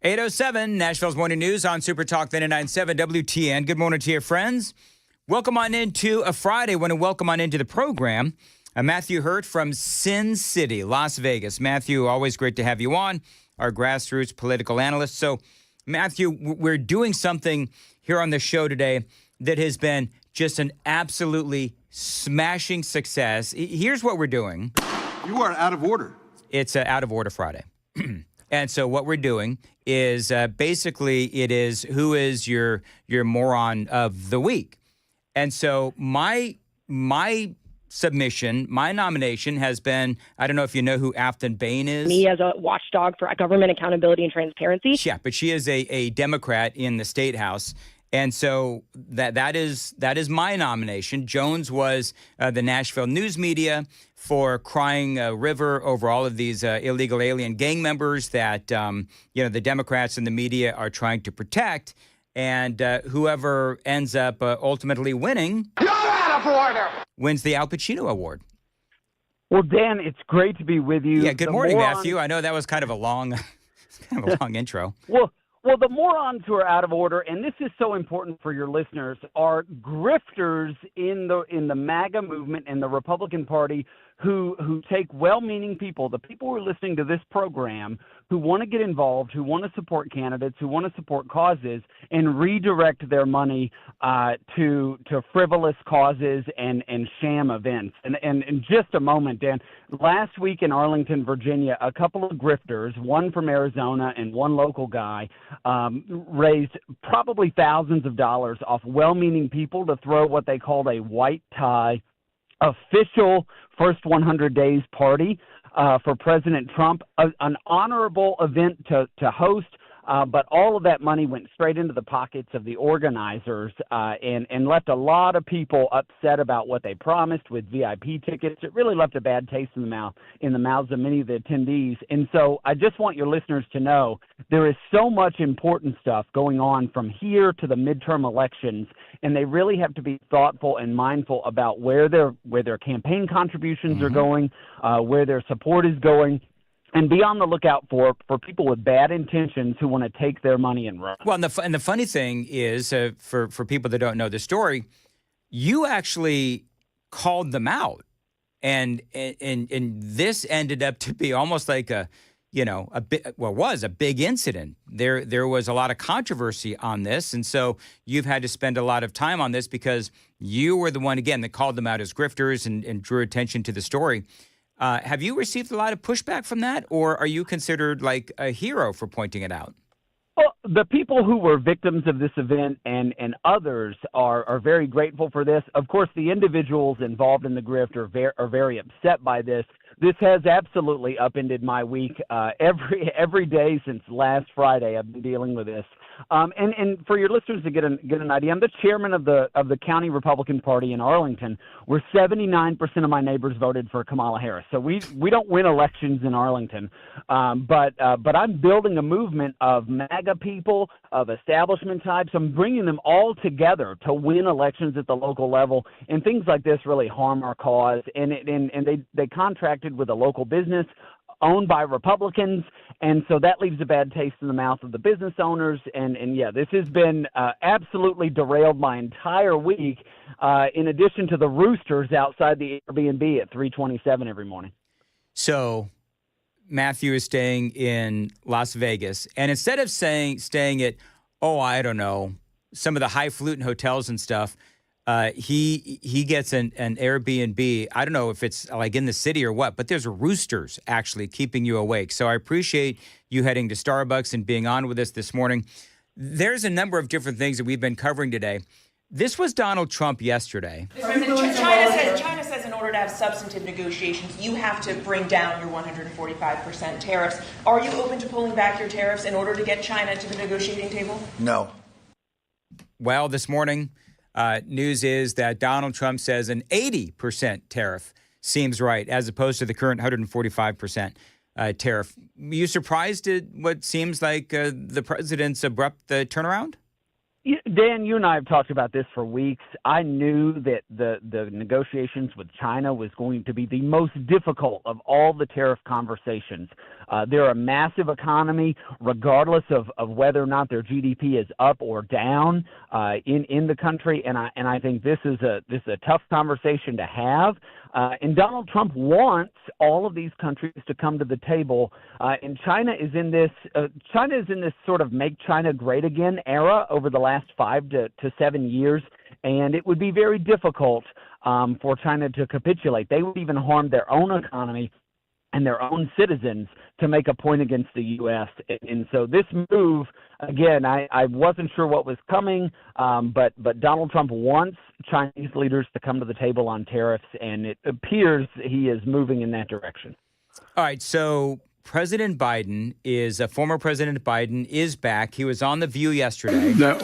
'807 Nashville's Morning News on Super Talk 99.7 WTN. Good morning to your friends. Welcome on into a Friday. Want to welcome on into the program Matthew Hurt from Sin City, Las Vegas. Matthew, always great to have you on, our grassroots political analyst. So, Matthew, we're doing something here on the show today that has been just an absolutely smashing success. Here's what we're doing. You are out of order. It's Out of Order Friday. And so what we're doing is basically it is who is your moron of the week. And so my submission, my nomination has been, I don't know if you know who Afton Bain is. Me as a watchdog for government accountability and transparency. Yeah, but she is a Democrat in the State House. And so that is my nomination. Jones was the Nashville news media for crying river over all of these illegal alien gang members that the Democrats and the media are trying to protect. And whoever ends up ultimately winning, you're out of order, wins the Al Pacino Award. Well, Dan, it's great to be with you. Yeah, good morning, Matthew. I know that was kind of a long intro. Well, the morons who are out of order, and this is so important for your listeners, are grifters in the MAGA movement and the Republican Party who take well-meaning people, the people who are listening to this program, who want to get involved, who want to support candidates, who want to support causes, and redirect their money to frivolous causes and sham events. And in just a moment, Dan, last week in Arlington, Virginia, a couple of grifters, one from Arizona and one local guy, raised probably thousands of dollars off well-meaning people to throw what they called a white tie official first 100 days party for President Trump, an honorable event to host, but all of that money went straight into the pockets of the organizers and left a lot of people upset about what they promised with VIP tickets. It really left a bad taste in the mouths of many of the attendees. And so I just want your listeners to know there is so much important stuff going on from here to the midterm elections, and they really have to be thoughtful and mindful about where their campaign contributions are going, where their support is going. And be on the lookout for people with bad intentions who want to take their money and run. Well, and the funny thing is, for people that don't know the story, you actually called them out And this ended up to be almost like a big incident. There was a lot of controversy on this. And so you've had to spend a lot of time on this because you were the one, again, that called them out as grifters and drew attention to the story. Have you received a lot of pushback from that, or are you considered like a hero for pointing it out? Well, the people who were victims of this event and others are very grateful for this. Of course, the individuals involved in the grift are very upset by this. This has absolutely upended my week. Every day since last Friday, I've been dealing with this. And for your listeners to get an idea, I'm the chairman of the county Republican Party in Arlington, where 79% of my neighbors voted for Kamala Harris. So we don't win elections in Arlington, but I'm building a movement of MAGA people, of establishment types. I'm bringing them all together to win elections at the local level. And things like this really harm our cause. And they contracted with a local business owned by Republicans, and so that leaves a bad taste in the mouth of the business owners. And yeah, this has been absolutely derailed my entire week, in addition to the roosters outside the Airbnb at 3:27 every morning. So Matthew is staying in Las Vegas, and instead of staying at, I don't know, some of the highfalutin hotels and stuff, he gets an Airbnb. I don't know if it's like in the city or what, but there's roosters actually keeping you awake. So I appreciate you heading to Starbucks and being on with us this morning. There's a number of different things that we've been covering today. This was Donald Trump yesterday. China says in order to have substantive negotiations, you have to bring down your 145% tariffs. Are you open to pulling back your tariffs in order to get China to the negotiating table? No. Well, this morning, news is that Donald Trump says an 80% tariff seems right, as opposed to the current 145% tariff. Are you surprised at what seems like the president's abrupt turnaround? Dan, you and I have talked about this for weeks. I knew that the negotiations with China was going to be the most difficult of all the tariff conversations. They're a massive economy, regardless of whether or not their GDP is up or down in the country. And I think this is a tough conversation to have. And Donald Trump wants all of these countries to come to the table. And China is in this sort of make China great again era over the last 5 to 7 years. And it would be very difficult for China to capitulate. They would even harm their own economy and their own citizens to make a point against the U.S. And so this move, again, I wasn't sure what was coming, but Donald Trump wants Chinese leaders to come to the table on tariffs, and it appears he is moving in that direction. All right, so President Biden former President Biden is back. He was on The View yesterday. The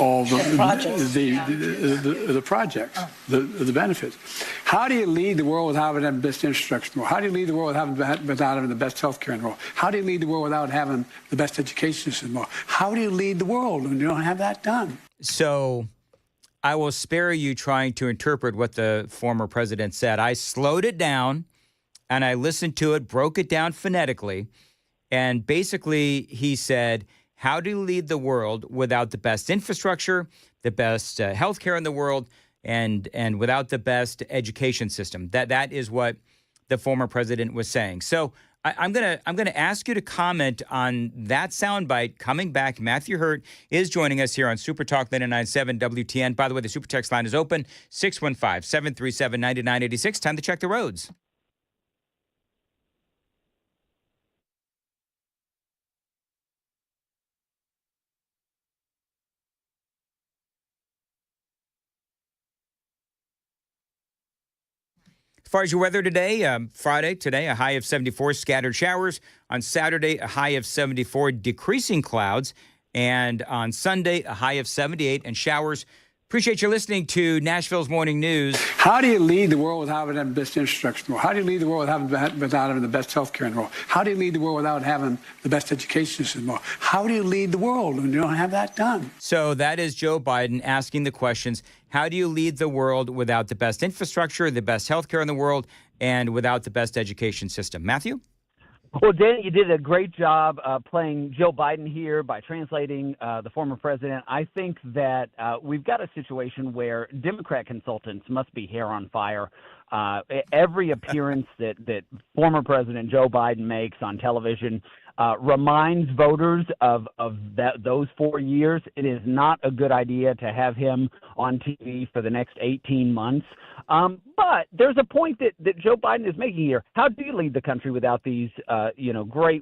projects, the benefits. How do you lead the world without having the best infrastructure? How do you lead the world without having the best health care in the world? How do you lead the world without having the best education system in the world? How do you lead the world when you don't have that done? So I will spare you trying to interpret what the former president said. I slowed it down and I listened to it, broke it down phonetically. And basically, he said, how do you lead the world without the best infrastructure, the best healthcare in the world, and without the best education system? That is what the former president was saying. So I'm gonna ask you to comment on that soundbite coming back. Matthew Hurt is joining us here on Super Talk 99.7 WTN. By the way, the Super Text line is open, 615-737-9986. Time to check the roads. As far as your weather today, Friday, today, a high of 74, scattered showers. On Saturday, a high of 74, decreasing clouds. And on Sunday, a high of 78 and showers. Appreciate you listening to Nashville's Morning News. How do you lead the world without having the best infrastructure in the world? How do you lead the world without having the best health care in the world? How do you lead the world without having the best education system in the world? How do you lead the world when you don't have that done? So that is Joe Biden asking the questions. How do you lead the world without the best infrastructure, the best health care in the world, and without the best education system? Matthew? Well, Dan, you did a great job playing Joe Biden here by translating the former president. I think that we've got a situation where Democrat consultants must be hair on fire. Every appearance that former President Joe Biden makes on television reminds voters of those 4 years. It is not a good idea to have him on TV for the next 18 months. But there's a point that Joe Biden is making here. How do you lead the country without these,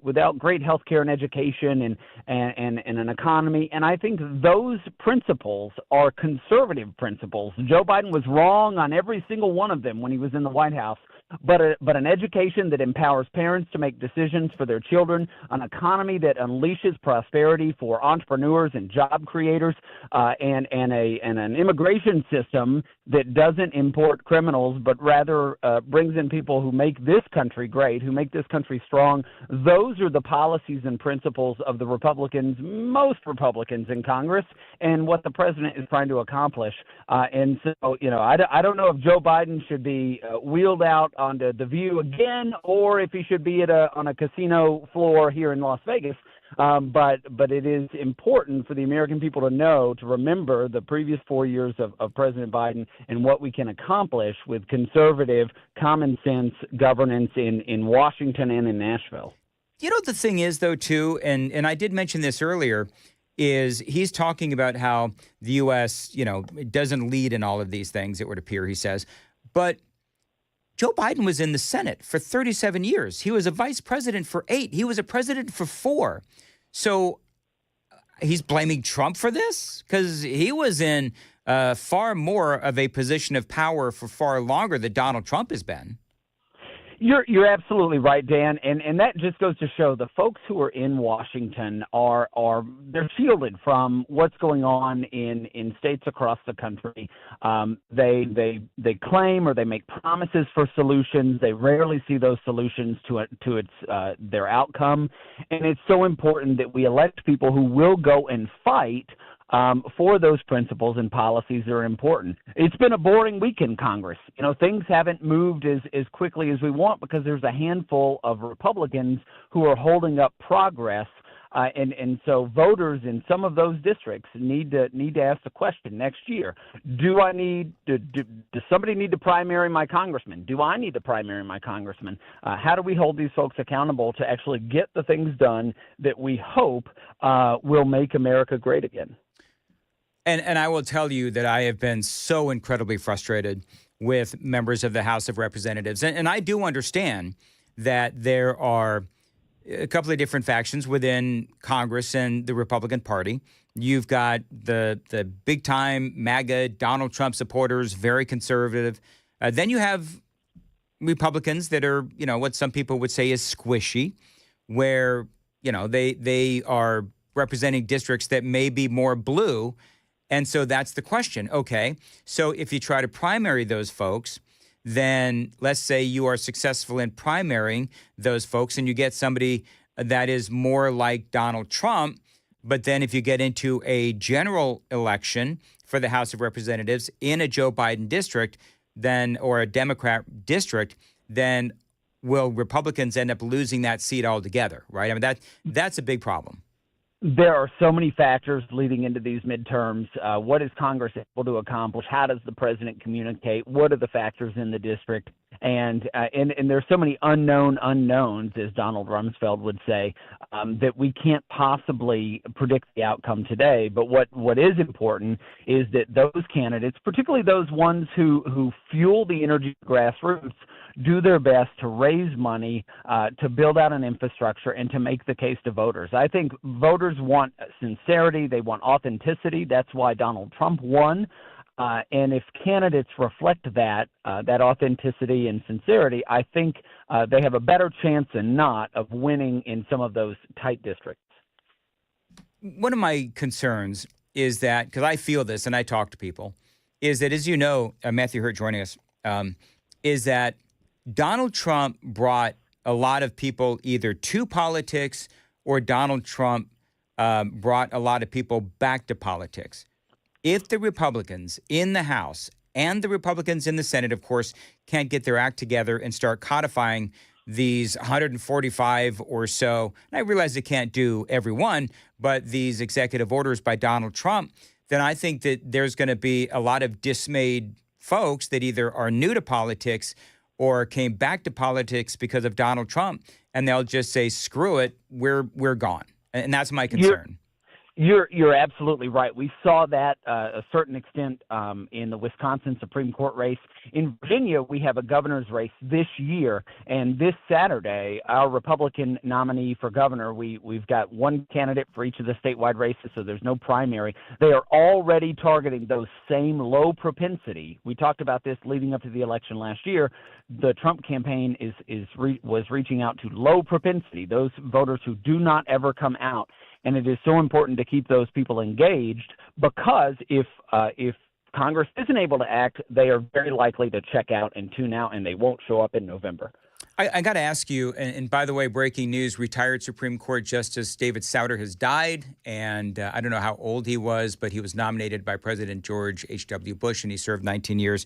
without great health care and education and an economy? And I think those principles are conservative principles. Joe Biden was wrong on every single one of them when he was in the White House. But an education that empowers parents to make decisions for their children, an economy that unleashes prosperity for entrepreneurs and job creators, and an immigration system that doesn't import criminals, but rather brings in people who make this country great, who make this country strong. Those are the policies and principles of the Republicans, most Republicans in Congress, and what the president is trying to accomplish. And so, I don't know if Joe Biden should be wheeled out onto The View again, or if he should be on a casino floor here in Las Vegas. But it is important for the American people to remember the previous 4 years of President Biden and what we can accomplish with conservative, common sense governance in Washington and in Nashville. You know, the thing is, though, too, and I did mention this earlier, is he's talking about how the U.S., doesn't lead in all of these things, it would appear, he says. But Joe Biden was in the Senate for 37 years. He was a vice president for 8. He was a president for 4. So he's blaming Trump for this? Because he was in far more of a position of power for far longer than Donald Trump has been. You're absolutely right, Dan, and that just goes to show the folks who are in Washington they're shielded from what's going on in states across the country. They claim or they make promises for solutions. They rarely see those solutions to their outcome, and it's so important that we elect people who will go and fight for those principles and policies that are important. It's been a boring week in Congress. Things haven't moved as quickly as we want because there's a handful of Republicans who are holding up progress. And so voters in some of those districts need to ask the question next year: does somebody need to primary my congressman? Do I need to primary my congressman? How do we hold these folks accountable to actually get the things done that we hope will make America great again? And I will tell you that I have been so incredibly frustrated with members of the House of Representatives. And I do understand that there are a couple of different factions within Congress and the Republican Party. You've got the big-time MAGA Donald Trump supporters, very conservative. Then you have Republicans that are, what some people would say is squishy, where, they are representing districts that may be more blue. And so that's the question. Okay, so if you try to primary those folks, then let's say you are successful in primarying those folks and you get somebody that is more like Donald Trump, but then if you get into a general election for the House of Representatives in a Joe Biden district, or a Democrat district, then will Republicans end up losing that seat altogether, right? I mean, that's a big problem. There are so many factors leading into these midterms. What is Congress able to accomplish? How does the president communicate? What are the factors in the district? And there's so many unknown unknowns, as Donald Rumsfeld would say, that we can't possibly predict the outcome today. But what is important is that those candidates, particularly those ones who fuel the energy grassroots, do their best to raise money, to build out an infrastructure, and to make the case to voters. I think voters want sincerity. They want authenticity. That's why Donald Trump won. And if candidates reflect that authenticity and sincerity, I think they have a better chance than not of winning in some of those tight districts. One of my concerns is that, because I feel this and I talk to people, is that, as you know, Matthew Hurt joining us, is that Donald Trump brought a lot of people either to politics, or Donald Trump brought a lot of people back to politics. If the Republicans in the House and the Republicans in the Senate, of course, can't get their act together and start codifying these 145 or so, and I realize they can't do every one, but these executive orders by Donald Trump, then I think that there's going to be a lot of dismayed folks that either are new to politics or came back to politics because of Donald Trump, and they'll just say, screw it, we're gone. And that's my concern. You're absolutely right. We saw that a certain extent in the Wisconsin Supreme Court race. In Virginia, we have a governor's race this year, and this Saturday, our Republican nominee for governor, we've got one candidate for each of the statewide races, so there's no primary. They are already targeting those same low propensity. We talked about this leading up to the election last year. The Trump campaign was reaching out to low propensity, those voters who do not ever come out. And it is so important to keep those people engaged because if Congress isn't able to act, they are very likely to check out and tune out, and they won't show up in November. I got to ask you, and by the way, breaking news, retired Supreme Court Justice David Souter has died, and I don't know how old he was, but he was nominated by President George H.W. Bush, and he served 19 years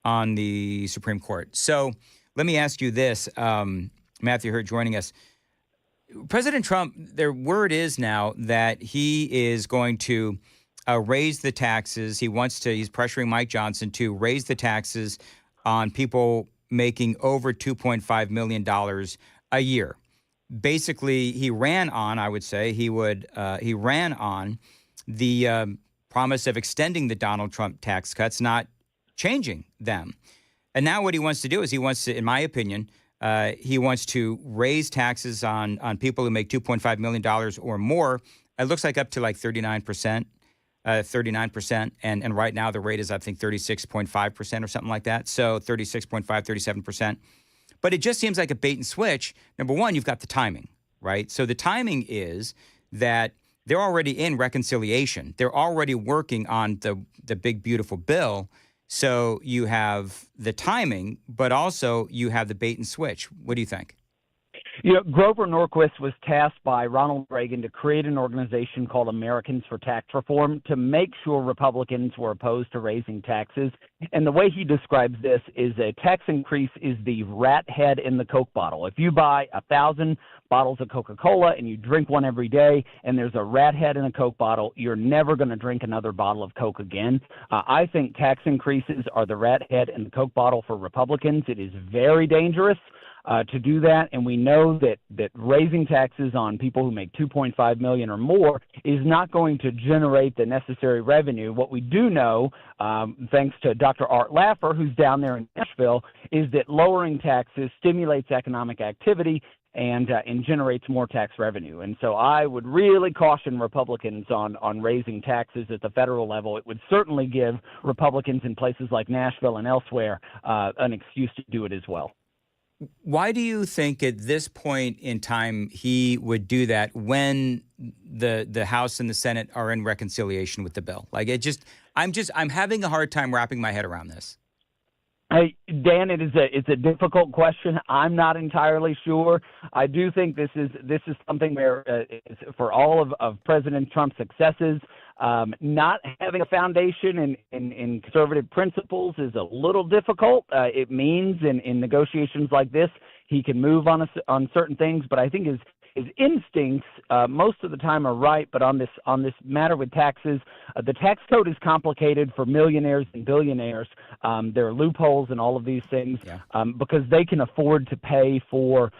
on the Supreme Court. So let me ask you this, Matthew Hurt joining us. President Trump, their word is now that he is going to raise the taxes. He's pressuring Mike Johnson to raise the taxes on people making over $2.5 million a year. Basically, he ran on the promise of extending the Donald Trump tax cuts, not changing them. And now what he wants to do is in my opinion, he wants to raise taxes on people who make $2.5 million or more. It looks like up to like 39%, and right now the rate is, I think, 36.5% or something like that. So 36.5, 37%. But it just seems like a bait and switch. Number one, you've got the timing, right? So the timing is that they're already in reconciliation. They're already working on the big, beautiful bill. So you have the timing, but also you have the bait and switch. What do you think? Grover Norquist was tasked by Ronald Reagan to create an organization called Americans for Tax Reform to make sure Republicans were opposed to raising taxes. And the way he describes this is a tax increase is the rat head in the Coke bottle. If you buy 1,000 bottles of Coca-Cola and you drink one every day and there's a rat head in a Coke bottle, you're never going to drink another bottle of Coke again. I think tax increases are the rat head in the Coke bottle for Republicans. It is very dangerous to do that, and we know that raising taxes on people who make $2.5 million or more is not going to generate the necessary revenue. What we do know, thanks to Dr. Art Laffer, who's down there in Nashville, is that lowering taxes stimulates economic activity and generates more tax revenue. And so I would really caution Republicans on raising taxes at the federal level. It would certainly give Republicans in places like Nashville and elsewhere an excuse to do it as well. Why do you think at this point in time he would do that when the House and the Senate are in reconciliation with the bill? Like I'm having a hard time wrapping my head around this. Hey, Dan, it's a difficult question. I'm not entirely sure. I do think this is something where for all of President Trump's successes, not having a foundation in conservative principles is a little difficult. It means in negotiations like this, he can move on certain things, but I think his instincts most of the time are right. But on this matter with taxes, the tax code is complicated for millionaires and billionaires. There are loopholes in all of these things because they can afford to pay for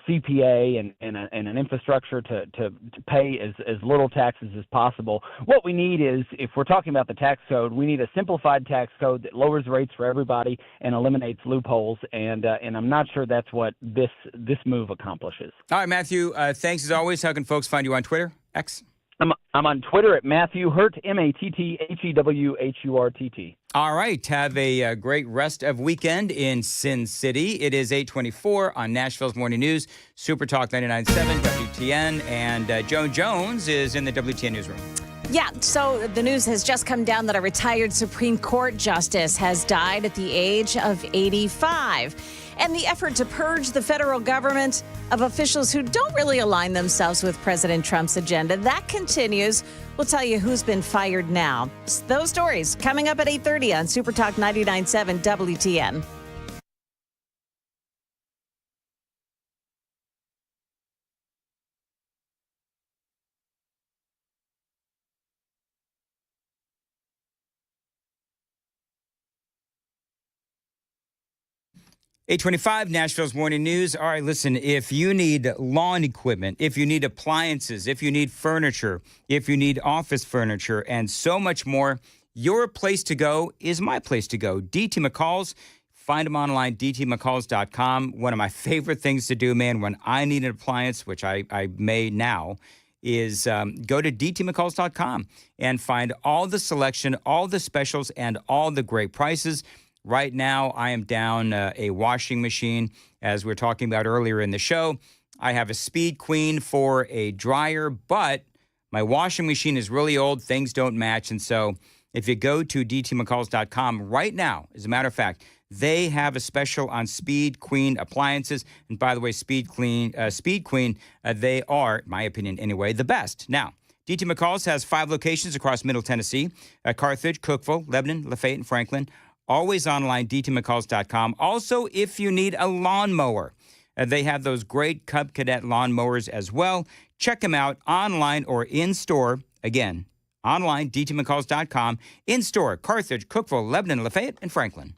CPA and an infrastructure to pay as little taxes as possible. What we need is, if we're talking about the tax code, we need a simplified tax code that lowers rates for everybody and eliminates loopholes. And I'm not sure that's what this move accomplishes. All right, Matthew. Thanks as always. How can folks find you on Twitter? X? I'm on Twitter at Matthew Hurt, MattheWHurtt. All right. Have a great rest of weekend in Sin City. It is 8:24 on Nashville's Morning News, Super Talk 99.7 WTN, and Joan Jones is in the WTN newsroom. Yeah, so the news has just come down that a retired Supreme Court justice has died at the age of 85. And the effort to purge the federal government of officials who don't really align themselves with President Trump's agenda, that continues. We'll tell you who's been fired now. Those stories coming up at 8:30 on Super Talk 99.7 WTN. 825 Nashville's Morning News. All right, listen, if you need lawn equipment, if you need appliances, if you need furniture, if you need office furniture, and so much more, your place to go is my place to go. DT McCall's. Find them online, dtmccalls.com. One of my favorite things to do, man, when I need an appliance, which I may now, is go to dtmccalls.com and find all the selection, all the specials, and all the great prices. Right now, I am down a washing machine, as we were talking about earlier in the show. I have a Speed Queen for a dryer, but my washing machine is really old. Things don't match. And so if you go to dtmccalls.com right now, as a matter of fact, they have a special on Speed Queen appliances. And by the way, Speed Queen, they are, in my opinion anyway, the best. Now, DT McCall's has 5 locations across Middle Tennessee, Carthage, Cookeville, Lebanon, Lafayette, and Franklin. Always online, dtmccalls.com. Also, if you need a lawnmower, they have those great Cub Cadet lawnmowers as well. Check them out online or in-store. Again, online, dtmccalls.com. In-store, Carthage, Cookeville, Lebanon, Lafayette, and Franklin.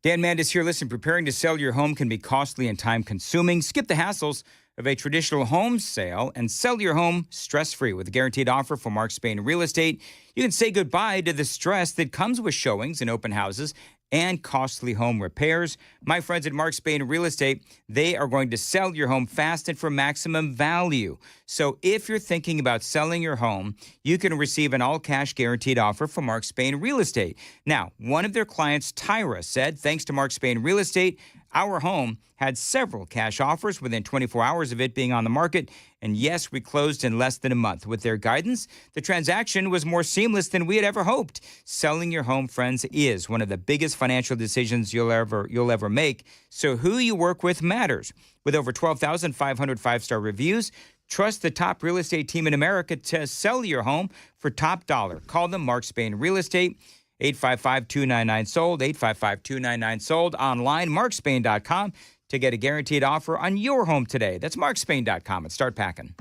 Dan Mandis here. Listen, preparing to sell your home can be costly and time-consuming. Skip the hassles of a traditional home sale and sell your home stress-free with a guaranteed offer from Mark Spain Real Estate. You can say goodbye to the stress that comes with showings and open houses and costly home repairs. My friends at Mark Spain Real Estate, they are going to sell your home fast and for maximum value. So if you're thinking about selling your home, you can receive an all-cash guaranteed offer from Mark Spain Real Estate. Now, one of their clients, Tyra, said, thanks to Mark Spain Real Estate, our home had several cash offers within 24 hours of it being on the market. And yes, we closed in less than a month. With their guidance, the transaction was more seamless than we had ever hoped. Selling your home, friends, is one of the biggest financial decisions you'll ever make. So who you work with matters. With over 12,500 five-star reviews, trust the top real estate team in America to sell your home for top dollar. Call them, Mark Spain Real Estate. 855-299-SOLD, 855-299-SOLD, online, markspain.com, to get a guaranteed offer on your home today. That's markspain.com, and start packing.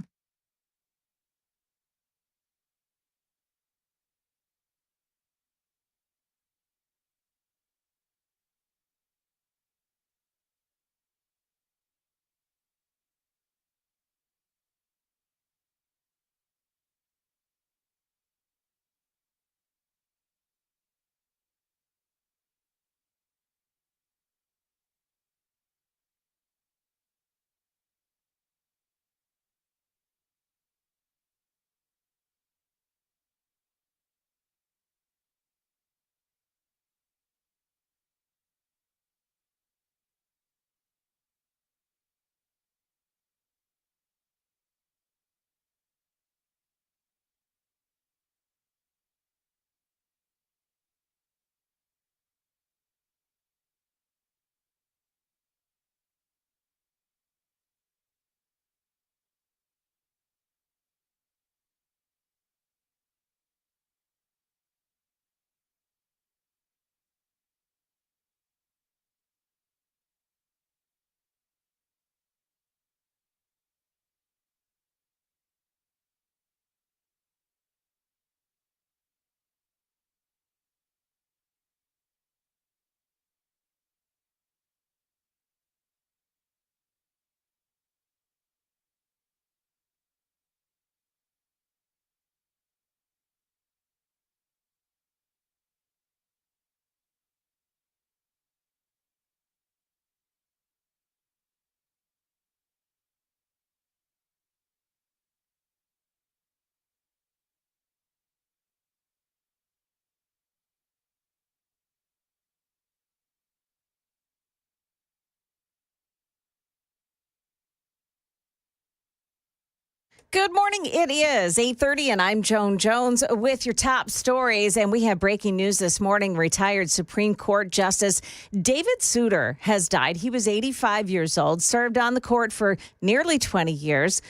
Good morning. It is 8:30, and I'm Joan Jones with your top stories. And we have breaking news this morning. Retired Supreme Court Justice David Souter has died. He was 85 years old, served on the court for nearly 20 years.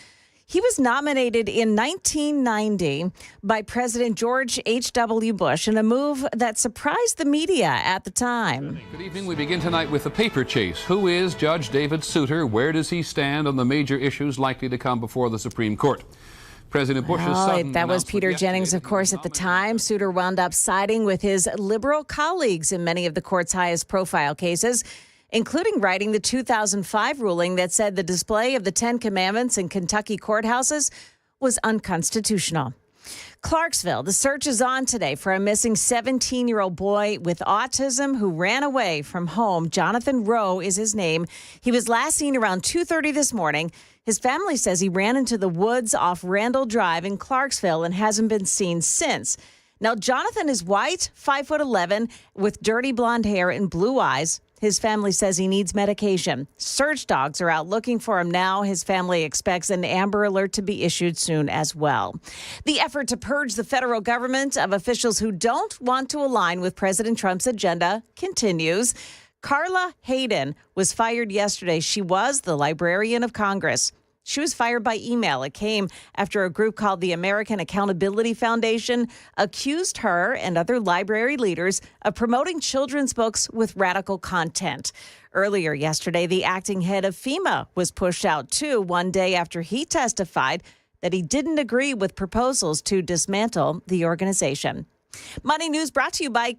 He was nominated in 1990 by President George H.W. Bush in a move that surprised the media at the time. Good evening. We begin tonight with the paper chase. Who is Judge David Souter? Where does he stand on the major issues likely to come before the Supreme Court? President Bush's sudden that was Peter Jennings, of course, at the time. Souter wound up siding with his liberal colleagues in many of the court's highest profile cases, including writing the 2005 ruling that said the display of the Ten Commandments in Kentucky courthouses was unconstitutional. Clarksville, the search is on today for a missing 17-year-old boy with autism who ran away from home. Jonathan Rowe is his name. He was last seen around 2:30 this morning. His family says he ran into the woods off Randall Drive in Clarksville and hasn't been seen since. Now, Jonathan is white, 5'11", with dirty blonde hair and blue eyes. His family says he needs medication. Search dogs are out looking for him now. His family expects an Amber Alert to be issued soon as well. The effort to purge the federal government of officials who don't want to align with President Trump's agenda continues. Carla Hayden was fired yesterday. She was the Librarian of Congress. She was fired by email. It came after a group called the American Accountability Foundation accused her and other library leaders of promoting children's books with radical content. Earlier yesterday, the acting head of FEMA was pushed out, too, one day after he testified that he didn't agree with proposals to dismantle the organization. Money News brought to you by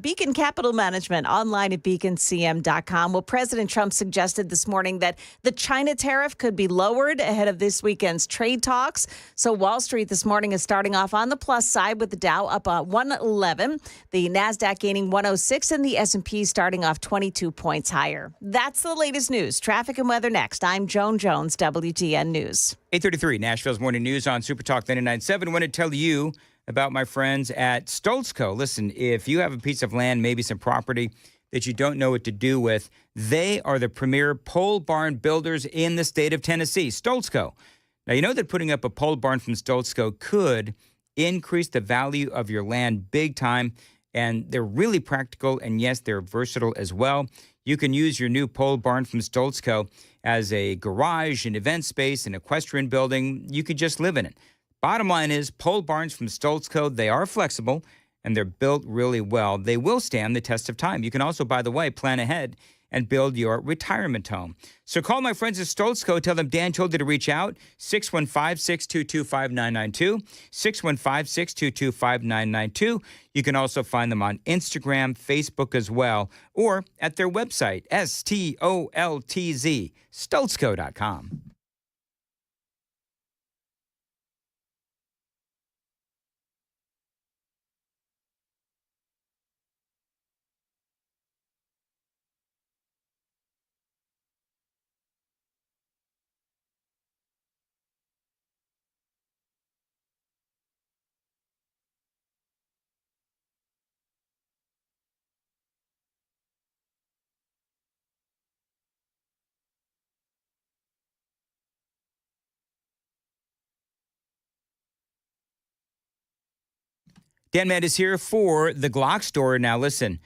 Beacon Capital Management, online at beaconcm.com. Well, President Trump suggested this morning that the China tariff could be lowered ahead of this weekend's trade talks. So Wall Street this morning is starting off on the plus side with the Dow up 111, the NASDAQ gaining 106, and the S&P starting off 22 points higher. That's the latest news. Traffic and weather next. I'm Joan Jones, WTN News. 8:33, Nashville's Morning News on Super Talk 99.7. I want to tell you about my friends at Stoltz Co. Listen, if you have a piece of land, maybe some property that you don't know what to do with, they are the premier pole barn builders in the state of Tennessee. Stoltz Co. Now, you know that putting up a pole barn from Stoltz Co. could increase the value of your land big time, and they're really practical, and yes, they're versatile as well. You can use your new pole barn from Stoltz Co. as a garage, an event space, an equestrian building. You could just live in it. Bottom line is, pole barns from Stoltz Co., they are flexible, and they're built really well. They will stand the test of time. You can also, by the way, plan ahead and build your retirement home. So call my friends at Stoltz Co. Tell them Dan told you to reach out, 615-622-5992, 615-622-5992. You can also find them on Instagram, Facebook as well, or at their website, STOLTZ, stoltzco.com. Dan Matt is here for the Glock store. Now, listen,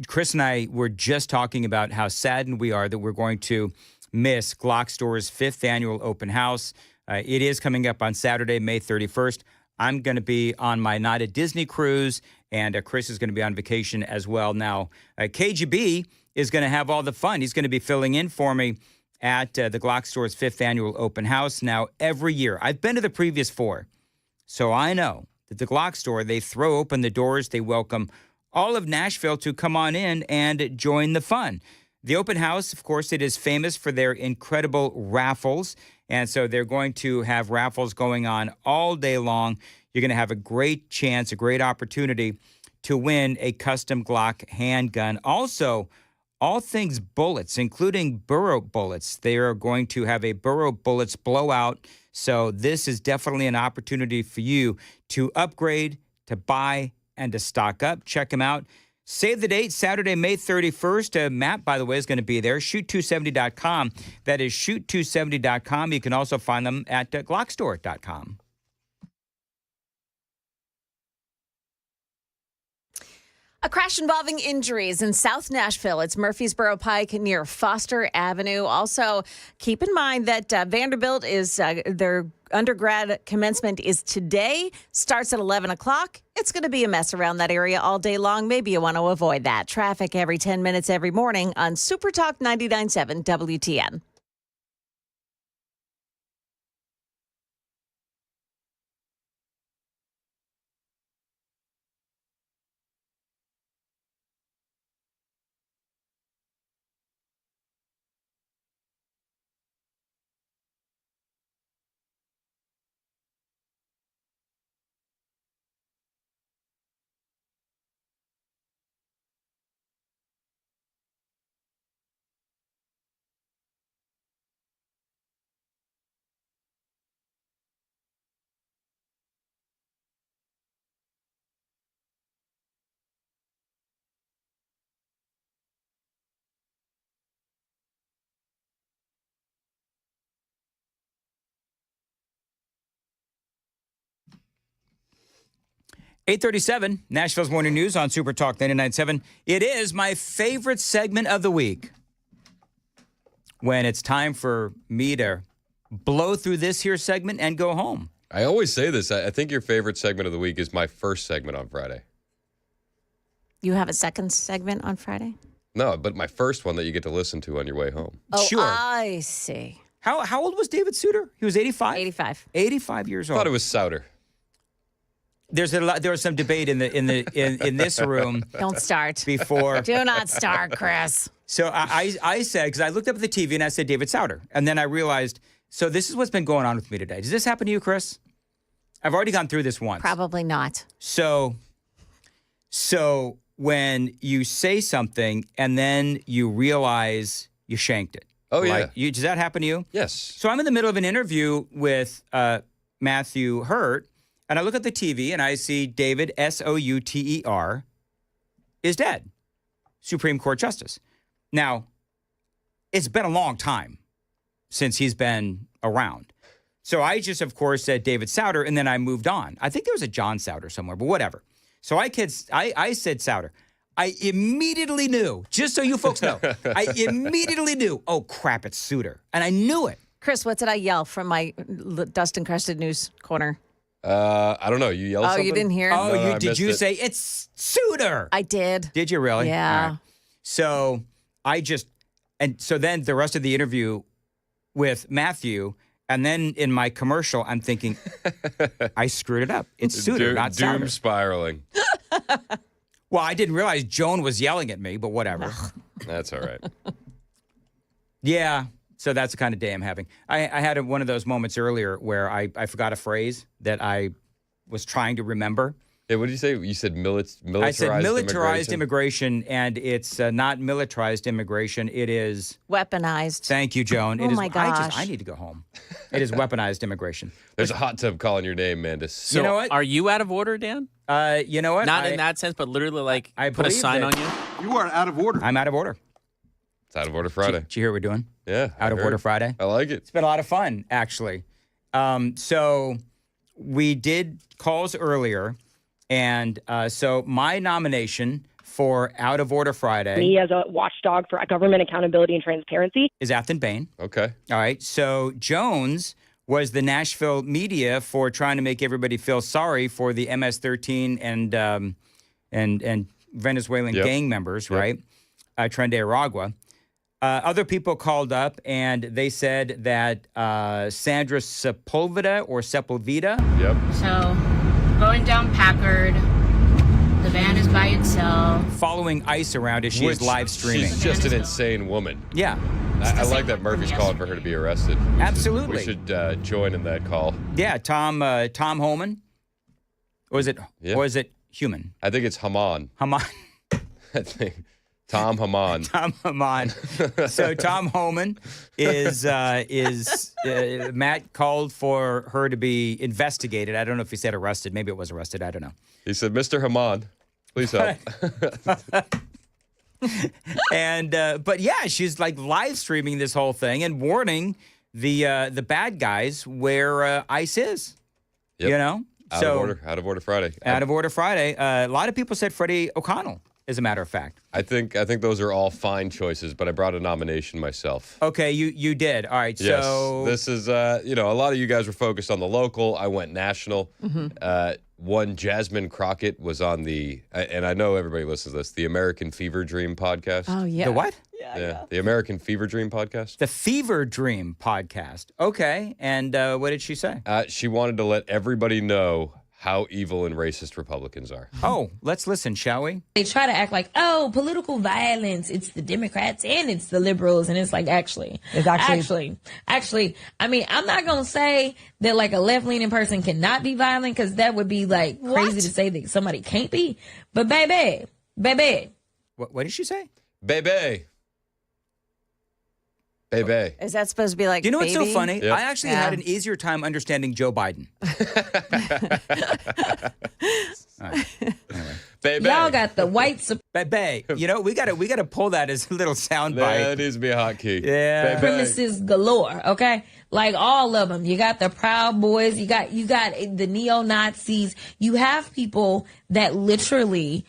Chris and I were just talking about how saddened we are that we're going to miss Glock Store's 5th annual open house. It is coming up on Saturday, May 31st. I'm going to be on my Not at Disney cruise, and Chris is going to be on vacation as well. Now, KGB is going to have all the fun. He's going to be filling in for me at the Glock Store's 5th annual open house. Now, every year, I've been to the previous 4, so I know that the Glock Store, they throw open the doors. They welcome all of Nashville to come on in and join the fun. The open house, of course, it is famous for their incredible raffles. And so they're going to have raffles going on all day long. You're going to have a great chance, a great opportunity to win a custom Glock handgun. Also, all things bullets, including burrow bullets. They are going to have a burrow bullets blowout. So this is definitely an opportunity for you to upgrade, to buy, and to stock up. Check them out. Save the date, Saturday, May 31st. Matt, by the way, is going to be there. Shoot270.com. That is shoot270.com. You can also find them at glockstore.com. A crash involving injuries in South Nashville. It's Murfreesboro Pike near Foster Avenue. Also, keep in mind that Vanderbilt is their undergrad commencement is today. Starts at 11 o'clock. It's going to be a mess around that area all day long. Maybe you want to avoid that. Traffic every 10 minutes every morning on Super Talk 99.7 WTN. .837, Nashville's Morning News on Super Talk 99.7. It is my favorite segment of the week when it's time for me to blow through this here segment and go home. I always say this. I think your favorite segment of the week is my first segment on Friday. You have a second segment on Friday? No, but my first one that you get to listen to on your way home. Oh, Sure. I see. How old was David Souter? He was 85? 85. 85 years I old. thought it was Souter. There was some debate in this room. Don't start. Before. Do not start, Chris. So I said, because I looked up at the TV and I said David Souter. And then I realized, so this is what's been going on with me today. Does this happen to you, Chris? I've already gone through this once. Probably not. So when you say something and then you realize you shanked it. Oh, yeah. Does that happen to you? Yes. So I'm in the middle of an interview with Matthew Hurt, and I look at the TV and I see David, Souter, is dead. Supreme Court Justice. Now, it's been a long time since he's been around. So I just, of course, said David Souter, and then I moved on. I think there was a John Souter somewhere, but whatever. So I said Souter. I immediately knew, just so you folks know, I immediately knew, oh, crap, it's Souter. And I knew it. Chris, what did I yell from my dust-encrusted news corner? I don't know. You yelled something? Oh, you didn't hear? Oh, No, did you say, it's Souter? I did. Did you really? Yeah. All right. So so then the rest of the interview with Matthew, and then in my commercial, I'm thinking, I screwed it up. It's Souter, not Souter. Doom spiraling. Well, I didn't realize Joan was yelling at me, but whatever. That's all right. Yeah, so that's the kind of day I'm having. I had one of those moments earlier where I forgot a phrase that I was trying to remember. Yeah, what did you say? You said militarized I said militarized immigration, and it's not militarized immigration. It is... Weaponized. Thank you, Joan. Oh, my gosh. I need to go home. It is weaponized immigration. There's a hot tub calling your name, Mandis. So you know what? Are you out of order, Dan? You know what? Not in that sense, but literally like I put a sign on you? You are out of order. I'm out of order. It's Out of Order Friday. Did you hear what we're doing? Yeah. Out of Order Friday. I like it. It's been a lot of fun, actually. So we did calls earlier, and so my nomination for Out of Order Friday... Me as a watchdog for government accountability and transparency. ...is Afton Bain. Okay. All right. So Jones was the Nashville media for trying to make everybody feel sorry for the MS-13 and Venezuelan gang members, right? Tren de Aragua. Other people called up, and they said that Sandra Sepulveda or Sepulveda. Yep. So, going down Packard, the van is by itself. Following ICE around as she is live streaming. She's just an insane woman. Yeah. I like that Murphy's calling for her to be arrested. Absolutely. We should join in that call. Yeah, Tom Homan. Or is it Human? I think it's Haman. Haman. I think. Tom Haman. Tom Haman. So Tom Homan is Matt called for her to be investigated. I don't know if he said arrested. Maybe it was arrested. I don't know. He said, Mr. Haman. Please help. And but yeah, she's like live streaming this whole thing and warning the bad guys where ICE is. Yep. You know, Out of order Friday. Out of order Friday. A lot of people said Freddie O'Connell, as a matter of fact. I think those are all fine choices, but I brought a nomination myself. Okay, you did. All right, Yes. so This is a lot of you guys were focused on the local. I went national. One, Jasmine Crockett was on and I know everybody listens to this, the American Fever Dream podcast. Oh, yeah. The what? Yeah, the American Fever Dream podcast. The Fever Dream podcast. Okay, and what did she say? She wanted to let everybody know how evil and racist Republicans are. Oh, let's listen, shall we? They try to act like, oh, political violence, it's the Democrats and it's the liberals. And it's like, actually, I mean, I'm not going to say that like a left-leaning person cannot be violent, because that would be like crazy to say that somebody can't be. But baby. What did she say? Baby. Is that supposed to be like, You know what's so baby? funny? Yep. I actually had an easier time understanding Joe Biden. All right. Anyway. Baby. Y'all got the white Baby. You know, we gotta pull that as a little sound bite. That needs to be a hotkey. Yeah. supremacists galore, okay? Like all of them. You got the Proud Boys, you got the neo-Nazis. You have people that literally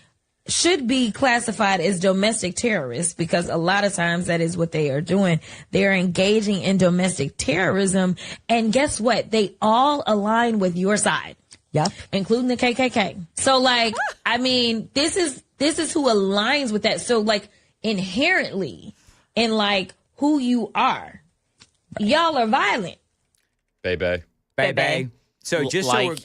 should be classified as domestic terrorists, because a lot of times that is what they are doing. They're engaging in domestic terrorism. And guess what? They all align with your side. Yep. Including the KKK. So like, I mean, this is who aligns with that. So like inherently in like who you are, y'all are violent. Baby. So just like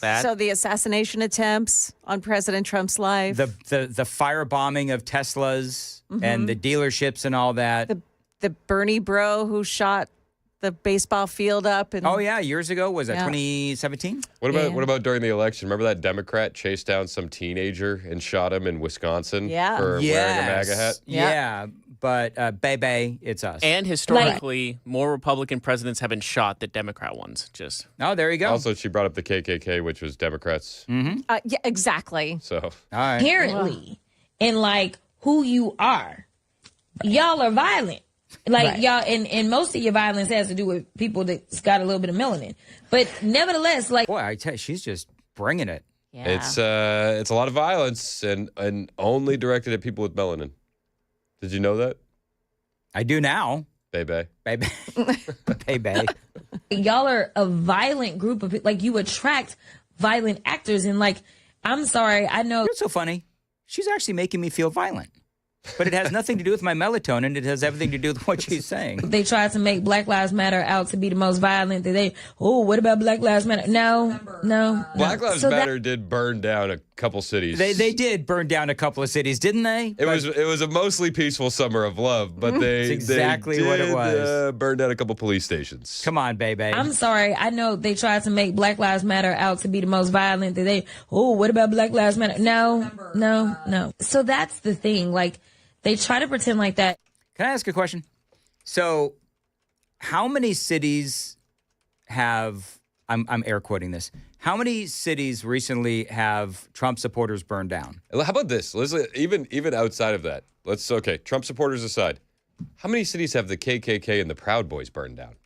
that. So the assassination attempts on President Trump's life. the firebombing of Teslas and the dealerships and all that. The Bernie bro who shot the baseball field up. And Oh yeah, years ago, was that 2017? What about during the election? Remember that Democrat chased down some teenager and shot him in Wisconsin for wearing a MAGA hat? Yeah, but baby, it's us. And historically, more Republican presidents have been shot than Democrat ones. Oh, there you go. Also, she brought up the KKK, which was Democrats. yeah, exactly. So all right. Inherently in like who you are, y'all are violent. Like y'all, and most of your violence has to do with people that's got a little bit of melanin. But nevertheless, like, boy, I tell you, she's just bringing it. Yeah. it's a lot of violence and only directed at people with melanin. Did you know that? I do now. Baby. Baby. y'all are a violent group of like, you attract violent actors. And like, I'm sorry, I know. It's so funny. She's actually making me feel violent. But it has nothing to do with my melatonin. It has everything to do with what she's saying. They tried to make Black Lives Matter out to be the most violent. What about Black Lives Matter? No. Black Lives Matter did burn down a couple cities. They did burn down a couple of cities, didn't they? It was a mostly peaceful summer of love, but That's exactly what it was. Burned down a couple police stations. Come on, baby. I'm sorry. I know they tried to make Black Lives Matter out to be the most violent. What about Black Lives Matter? No. So that's the thing. Like, they try to pretend like that. Can I ask a question? So, how many cities have, I'm air quoting this, how many cities recently have Trump supporters burned down? How about this? Even outside of that, Trump supporters aside, how many cities have the KKK and the Proud Boys burned down?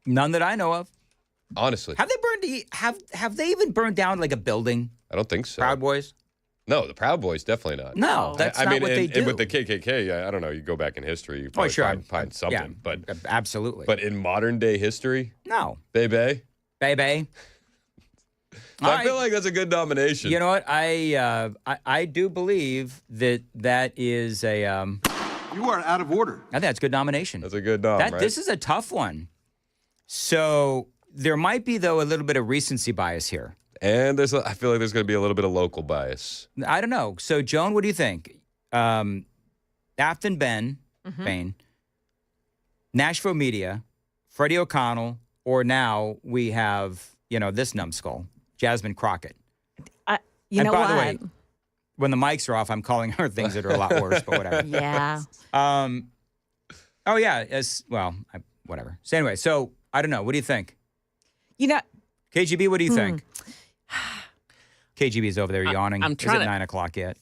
None that I know of. Honestly. Have they even burned down like a building? I don't think so. Proud Boys? No, the Proud Boys definitely not. No, that's not what they do. And with the KKK, I don't know. You go back in history, you probably find something. Yeah, but absolutely. But in modern day history, no, baby. So I feel like that's a good nomination. You know what? I do believe that is a. You are out of order. I think that's a good nomination. That's a good nom, right? This is a tough one. So there might be, though, a little bit of recency bias here. And I feel like there's going to be a little bit of local bias. I don't know. So, Joan, what do you think? Afton Bain, Nashville Media, Freddie O'Connell, or now we have, this numbskull, Jasmine Crockett. By the way, when the mics are off, I'm calling her things that are a lot worse, but whatever. Yeah. Whatever. So anyway, I don't know. What do you think? KGB, what do you think? KGB's over there yawning. I'm trying Is it to- 9 o'clock yet?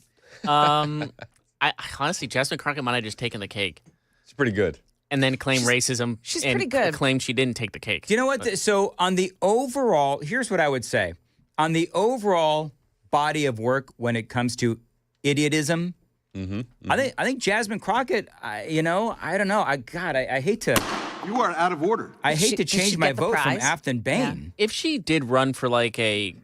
I honestly, Jasmine Crockett might have just taken the cake. It's pretty good. And then claim racism. she's and pretty good. Claim she didn't take the cake. Do you know what? So on the overall, here's what I would say. On the overall body of work when it comes to idiotism, I think Jasmine Crockett, I don't know. I hate to. You are out of order. I hate to Did she change my get the vote from prize? Afton Bain. If she did run for like a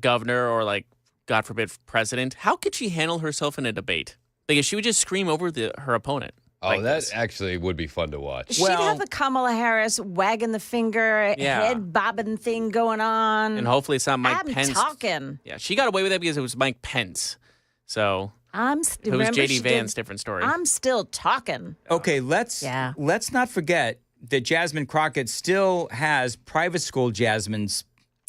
governor or like, God forbid, president, how could she handle herself in a debate? Like if she would just scream over her opponent. Oh, like that this. actually would be fun to watch. She'd have the Kamala Harris wagging the finger, Yeah. head bobbing thing going on. And hopefully it's not Mike I'm Pence. talking. Yeah, she got away with it because it was Mike Pence. So if it was remember JD she Vance, did, different story. I'm still talking. Okay, let's not forget that Jasmine Crockett still has private school Jasmine's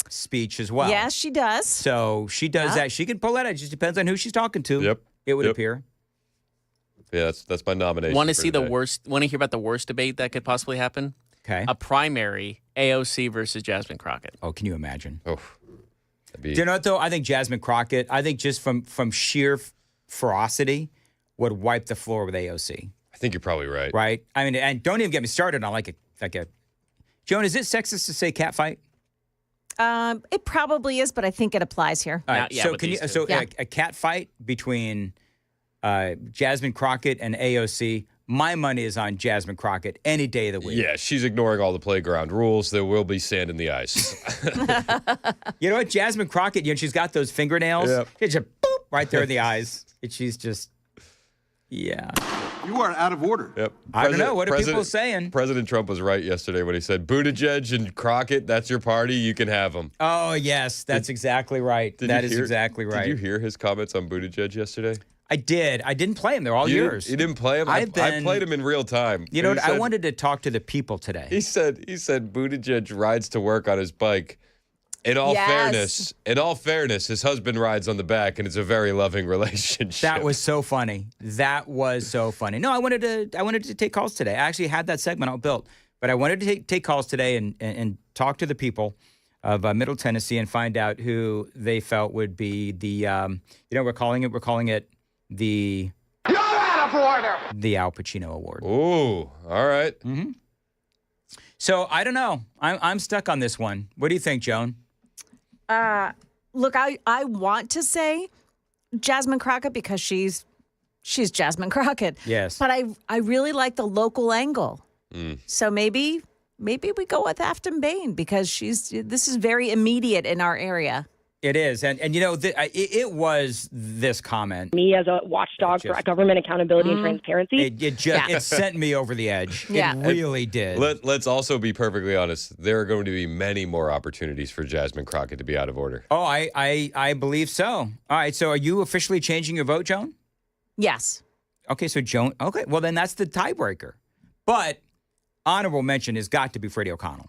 speech as well. Yes, she does. So she does that. She can pull that out. It just depends on who she's talking to. Yep. It would appear. Yeah, that's my nomination. Want to for see the today. worst? Want to hear about the worst debate that could possibly happen? Okay. A primary AOC versus Jasmine Crockett. Oh, can you imagine? Oh, Do you know what, though? I think Jasmine Crockett, I think just from sheer ferocity, would wipe the floor with AOC. I think you're probably right. Right? I mean, and don't even get me started on like a Joan, is it sexist to say cat fight? It probably is, but I think it applies here. All right. So can you? So a cat fight between Jasmine Crockett and AOC. My money is on Jasmine Crockett any day of the week. Yeah, she's ignoring all the playground rules. There will be sand in the ice. You know what? Jasmine Crockett, she's got those fingernails. Yep. It's just boop right there in the eyes. And she's just, yeah. You are out of order. Yep. I don't know. What are people saying? President Trump was right yesterday when he said, Buttigieg and Crockett, that's your party. You can have them. Oh, yes. That's exactly right. That is exactly right. Did you hear his comments on Buttigieg yesterday? I did. I didn't play him. They're all yours. You didn't play him? I played him in real time. You know what? I wanted to talk to the people today. He said Buttigieg rides to work on his bike. In all fairness, his husband rides on the back, and it's a very loving relationship. That was so funny. That was so funny. No, I wanted to take calls today. I actually had that segment all built, but I wanted to take calls today and talk to the people of Middle Tennessee and find out who they felt would be the we're calling it the You're out of order. The Al Pacino Award. Ooh, all right. Mm-hmm. So I don't know. I'm stuck on this one. What do you think, Joan? Look, I want to say Jasmine Crockett because she's Jasmine Crockett. Yes. But I really like the local angle. Mm. So maybe we go with Afton Bain because this is very immediate in our area. It is. And it was this comment. Me as a watchdog for government accountability and transparency. It sent me over the edge. Yeah. It really did. Let's also be perfectly honest. There are going to be many more opportunities for Jasmine Crockett to be out of order. Oh, I believe so. All right. So are you officially changing your vote, Joan? Yes. Okay. So Joan. Okay. Well, then that's the tiebreaker. But honorable mention has got to be Freddie O'Connell.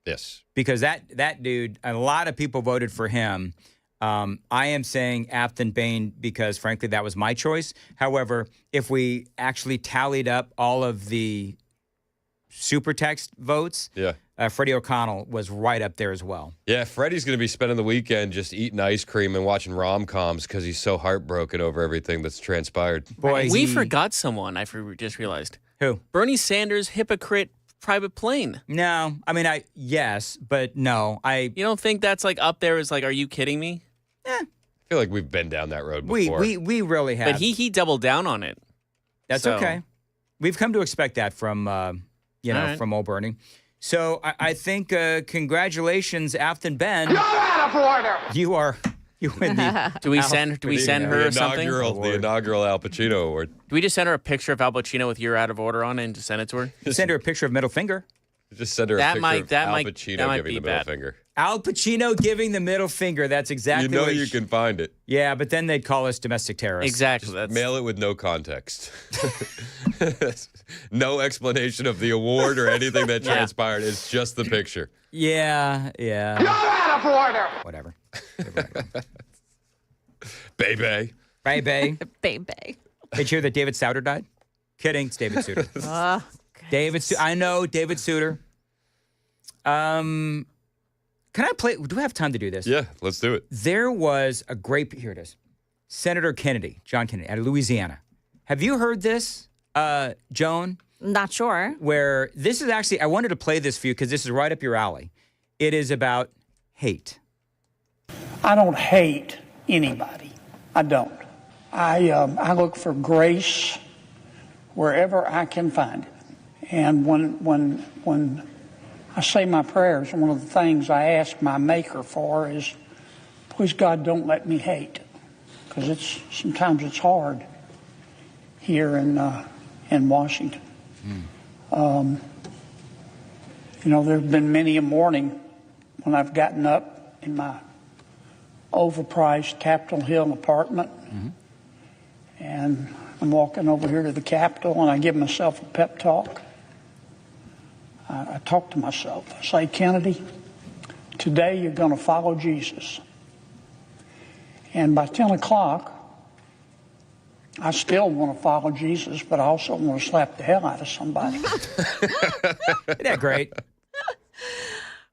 Yes. Because that dude, a lot of people voted for him. I am saying Afton Bain because, frankly, that was my choice. However, if we actually tallied up all of the super text votes, Freddie O'Connell was right up there as well. Yeah, Freddie's going to be spending the weekend just eating ice cream and watching rom-coms because he's so heartbroken over everything that's transpired. Boy, we forgot someone. I just realized. Who? Bernie Sanders, hypocrite. Private plane. No, I mean, yes, but no. You don't think that's like up there as like, are you kidding me? I feel like we've been down that road before. We really have. But he doubled down on it. That's okay. We've come to expect that from from old Bernie. So I think congratulations, Afton Ben. You're out of order. You win the. Do we send her something? The inaugural Al Pacino Award. Do we just send her a picture of Al Pacino with "You're out of order" on it and just send it to her? Send her a picture of middle finger. Just send her a picture of Al Pacino giving the middle finger. Al Pacino giving the middle finger. That's exactly what you can find it. Yeah, but then they'd call us domestic terrorists. Exactly. Just mail it with no context. No explanation of the award or anything that transpired. It's just the picture. Yeah. You're out of order. Whatever. Baby. Baby. Did you hear that David Souter died? Kidding. It's David Souter. I know, David Souter. Can I play? Do we have time to do this? Yeah, let's do it. There was a great, here it is, Senator Kennedy, John Kennedy, out of Louisiana. Have you heard this, Joan? Not sure. Where this is actually, I wanted to play this for you because this is right up your alley. It is about hate. I don't hate anybody. I don't. I look for grace wherever I can find it. And when I say my prayers, one of the things I ask my Maker for is, please God, don't let me hate, because sometimes it's hard here in Washington. There have been many a morning when I've gotten up in my overpriced Capitol Hill apartment, and I'm walking over here to the Capitol, and I give myself a pep talk. I talk to myself. I say, Kennedy, today you're going to follow Jesus. And by 10 o'clock, I still want to follow Jesus, but I also want to slap the hell out of somebody. Isn't that great?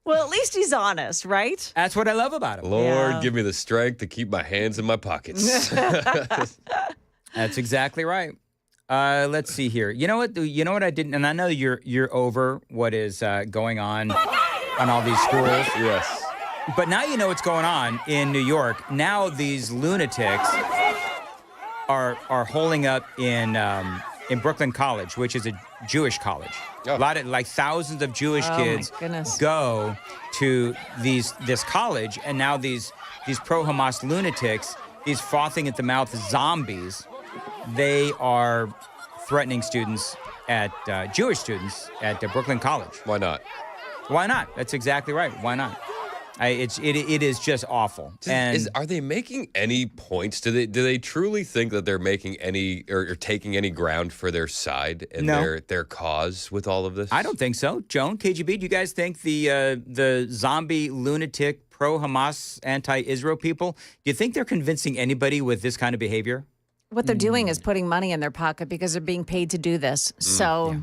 Well, at least he's honest, right? That's what I love about him. Lord, give me the strength to keep my hands in my pockets. That's exactly right. Let's see here. You know what I didn't, and I know you're over what is going on all these schools. Yes. But now you know what's going on in New York. Now these lunatics are holding up in Brooklyn College, which is a Jewish college. Oh. A lot of thousands of Jewish kids go to this college, and now these pro-Hamas lunatics, these frothing at the mouth zombies, they are threatening students Jewish students at Brooklyn College. Why not? Why not? That's exactly right. Why not? It is just awful. Are they making any points? Do they truly think that they're making any or taking any ground for their side and their cause with all of this? I don't think so. Joan, KGB, do you guys think the zombie lunatic pro-Hamas anti-Israel people, do you think they're convincing anybody with this kind of behavior? What they're doing is putting money in their pocket because they're being paid to do this. So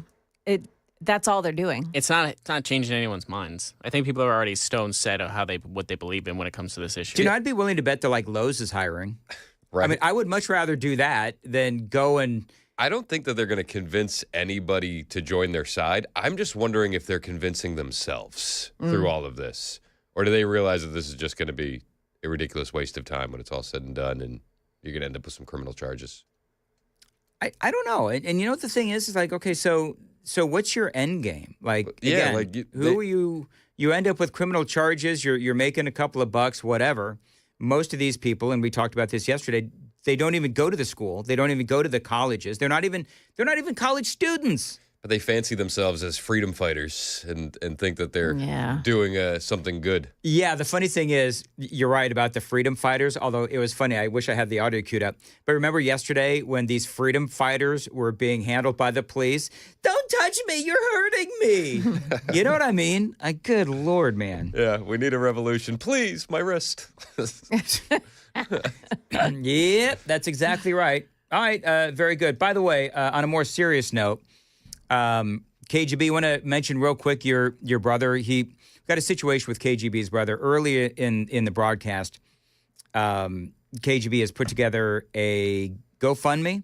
that's all they're doing. It's not changing anyone's minds. I think people are already stone set on what they believe in when it comes to this issue. Do you know, I'd be willing to bet that Lowe's is hiring. Right. I mean, I would much rather do that than go and... I don't think that they're going to convince anybody to join their side. I'm just wondering if they're convincing themselves through all of this. Or do they realize that this is just going to be a ridiculous waste of time when it's all said and done and you're going to end up with some criminal charges? I don't know. And you know what the thing is? It's okay, so what's your end game? Who are you? You end up with criminal charges. You're making a couple of bucks, whatever. Most of these people, and we talked about this yesterday, they don't even go to the school. They don't even go to the colleges. They're not even college students. But they fancy themselves as freedom fighters and think that they're doing something good. Yeah, the funny thing is, you're right about the freedom fighters, although it was funny. I wish I had the audio queued up. But remember yesterday when these freedom fighters were being handled by the police? Don't touch me, you're hurting me. You know what I mean? Good Lord, man. Yeah, we need a revolution. Please, my wrist. Yep, that's exactly right. All right, very good. By the way, on a more serious note, KGB, want to mention real quick your brother. He got a situation with KGB's brother early in the broadcast. KGB has put together a GoFundMe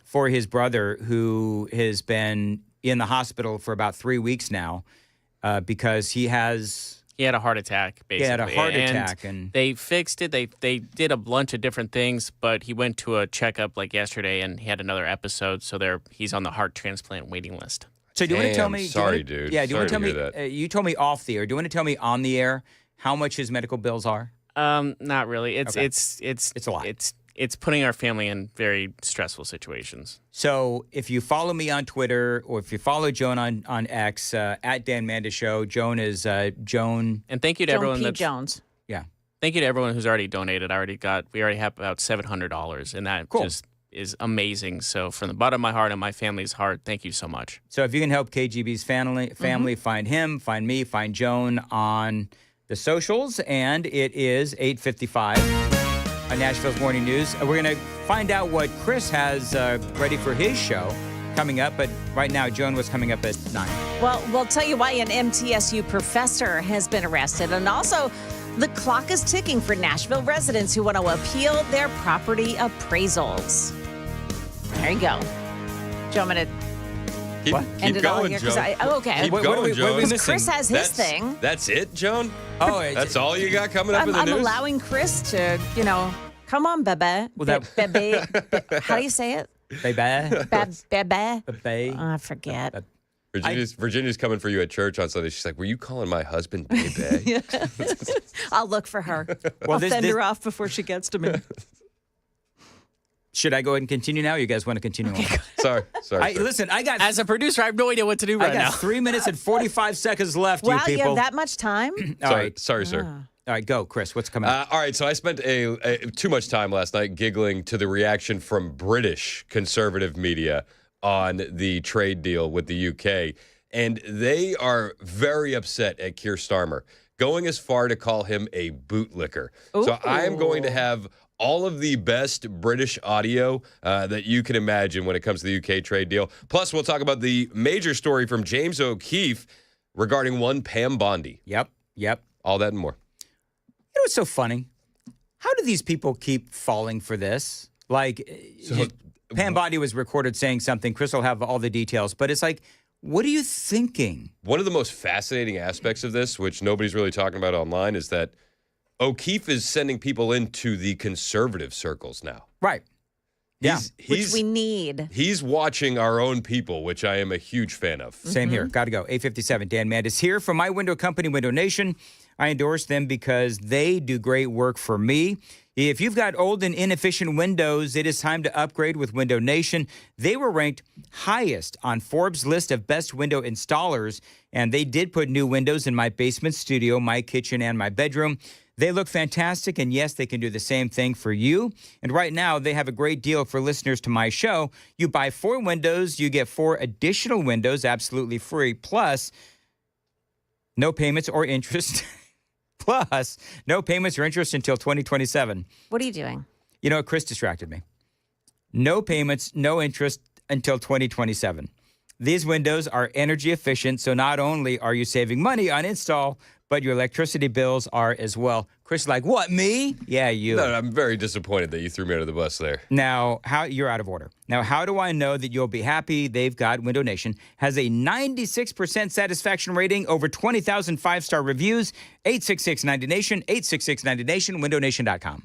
for his brother, who has been in the hospital for about 3 weeks now because he had a heart attack, basically. He had a heart attack. And they fixed it. They did a bunch of different things, but he went to a checkup yesterday, and he had another episode, so he's on the heart transplant waiting list. So do you want to tell me? Sorry, dude. Yeah, do you want Sorry to tell me? You told me off the air. Do you want to tell me on the air how much his medical bills are? Not really. It's a lot. It's putting our family in very stressful situations. So if you follow me on Twitter or if you follow Joan on X, at Dan Manda Show, Joan is Joan. And thank you to everyone that's Jones. Yeah. Thank you to everyone who's already donated. We already have about $700, and that just is amazing. So from the bottom of my heart and my family's heart, thank you so much. So if you can help KGB's family find him, find me, find Joan on the socials, and it is 8:55 on Nashville's Morning News. We're going to find out what Chris has ready for his show coming up, but right now, Joan was coming up at 9. Well, we'll tell you why an MTSU professor has been arrested. And also, the clock is ticking for Nashville residents who want to appeal their property appraisals. There you go. Do you want me to Keep going, Joan. Okay. Keep going, Joan. Chris has his thing. That's it, Joan? Oh, that's all you got coming up in the news? I'm allowing Chris to, come on, bebe. Bebe. How do you say it? Bebe. Bebe. Bebe. I forget. Virginia's coming for you at church on Sunday. She's like, were you calling my husband Bebe? I'll look for her. Well, I'll fend her off before she gets to me. Should I go ahead and continue now? Or you guys want to continue on? Sorry. Listen, I got... As a producer, I have no idea what to do right now. I got 3 minutes and 45 seconds left, wow, you people. You have that much time? Sorry, sir. All right, go, Chris. What's coming up? All right, so I spent too much time last night giggling to the reaction from British conservative media on the trade deal with the UK. And they are very upset at Keir Starmer, going as far to call him a bootlicker. Ooh. So I am going to have all of the best British audio that you can imagine when it comes to the UK trade deal. Plus, we'll talk about the major story from James O'Keefe regarding one Pam Bondi. Yep. All that and more. You know what's so funny? How do these people keep falling for this? Like, Pam Bondi was recorded saying something. Chris will have all the details. But it's like, what are you thinking? One of the most fascinating aspects of this, which nobody's really talking about online, is that O'Keefe is sending people into the conservative circles now. Right. Yeah. Which we need. He's watching our own people, which I am a huge fan of. Same here. Got to go. 8:57. Dan Mandis here from my window company, Window Nation. I endorse them because they do great work for me. If you've got old and inefficient windows, it is time to upgrade with Window Nation. They were ranked highest on Forbes' list of best window installers, and they did put new windows in my basement studio, my kitchen, and my bedroom. They look fantastic, and yes, they can do the same thing for you. And right now, they have a great deal for listeners to my show. You buy 4 windows, you get 4 additional windows absolutely free, plus no payments or interest. Plus, no payments or interest until 2027. What are you doing? You know, Chris distracted me. No payments, no interest until 2027. These windows are energy efficient, so not only are you saving money on install, but your electricity bills are as well. Chris is like, what, me? Yeah, you. No, I'm very disappointed that you threw me under the bus there. Now, you're out of order. Now, how do I know that you'll be happy? They've got Window Nation has a 96% satisfaction rating, over 20,000 5-star reviews. 866-90-NATION, 866-90-NATION, windownation.com.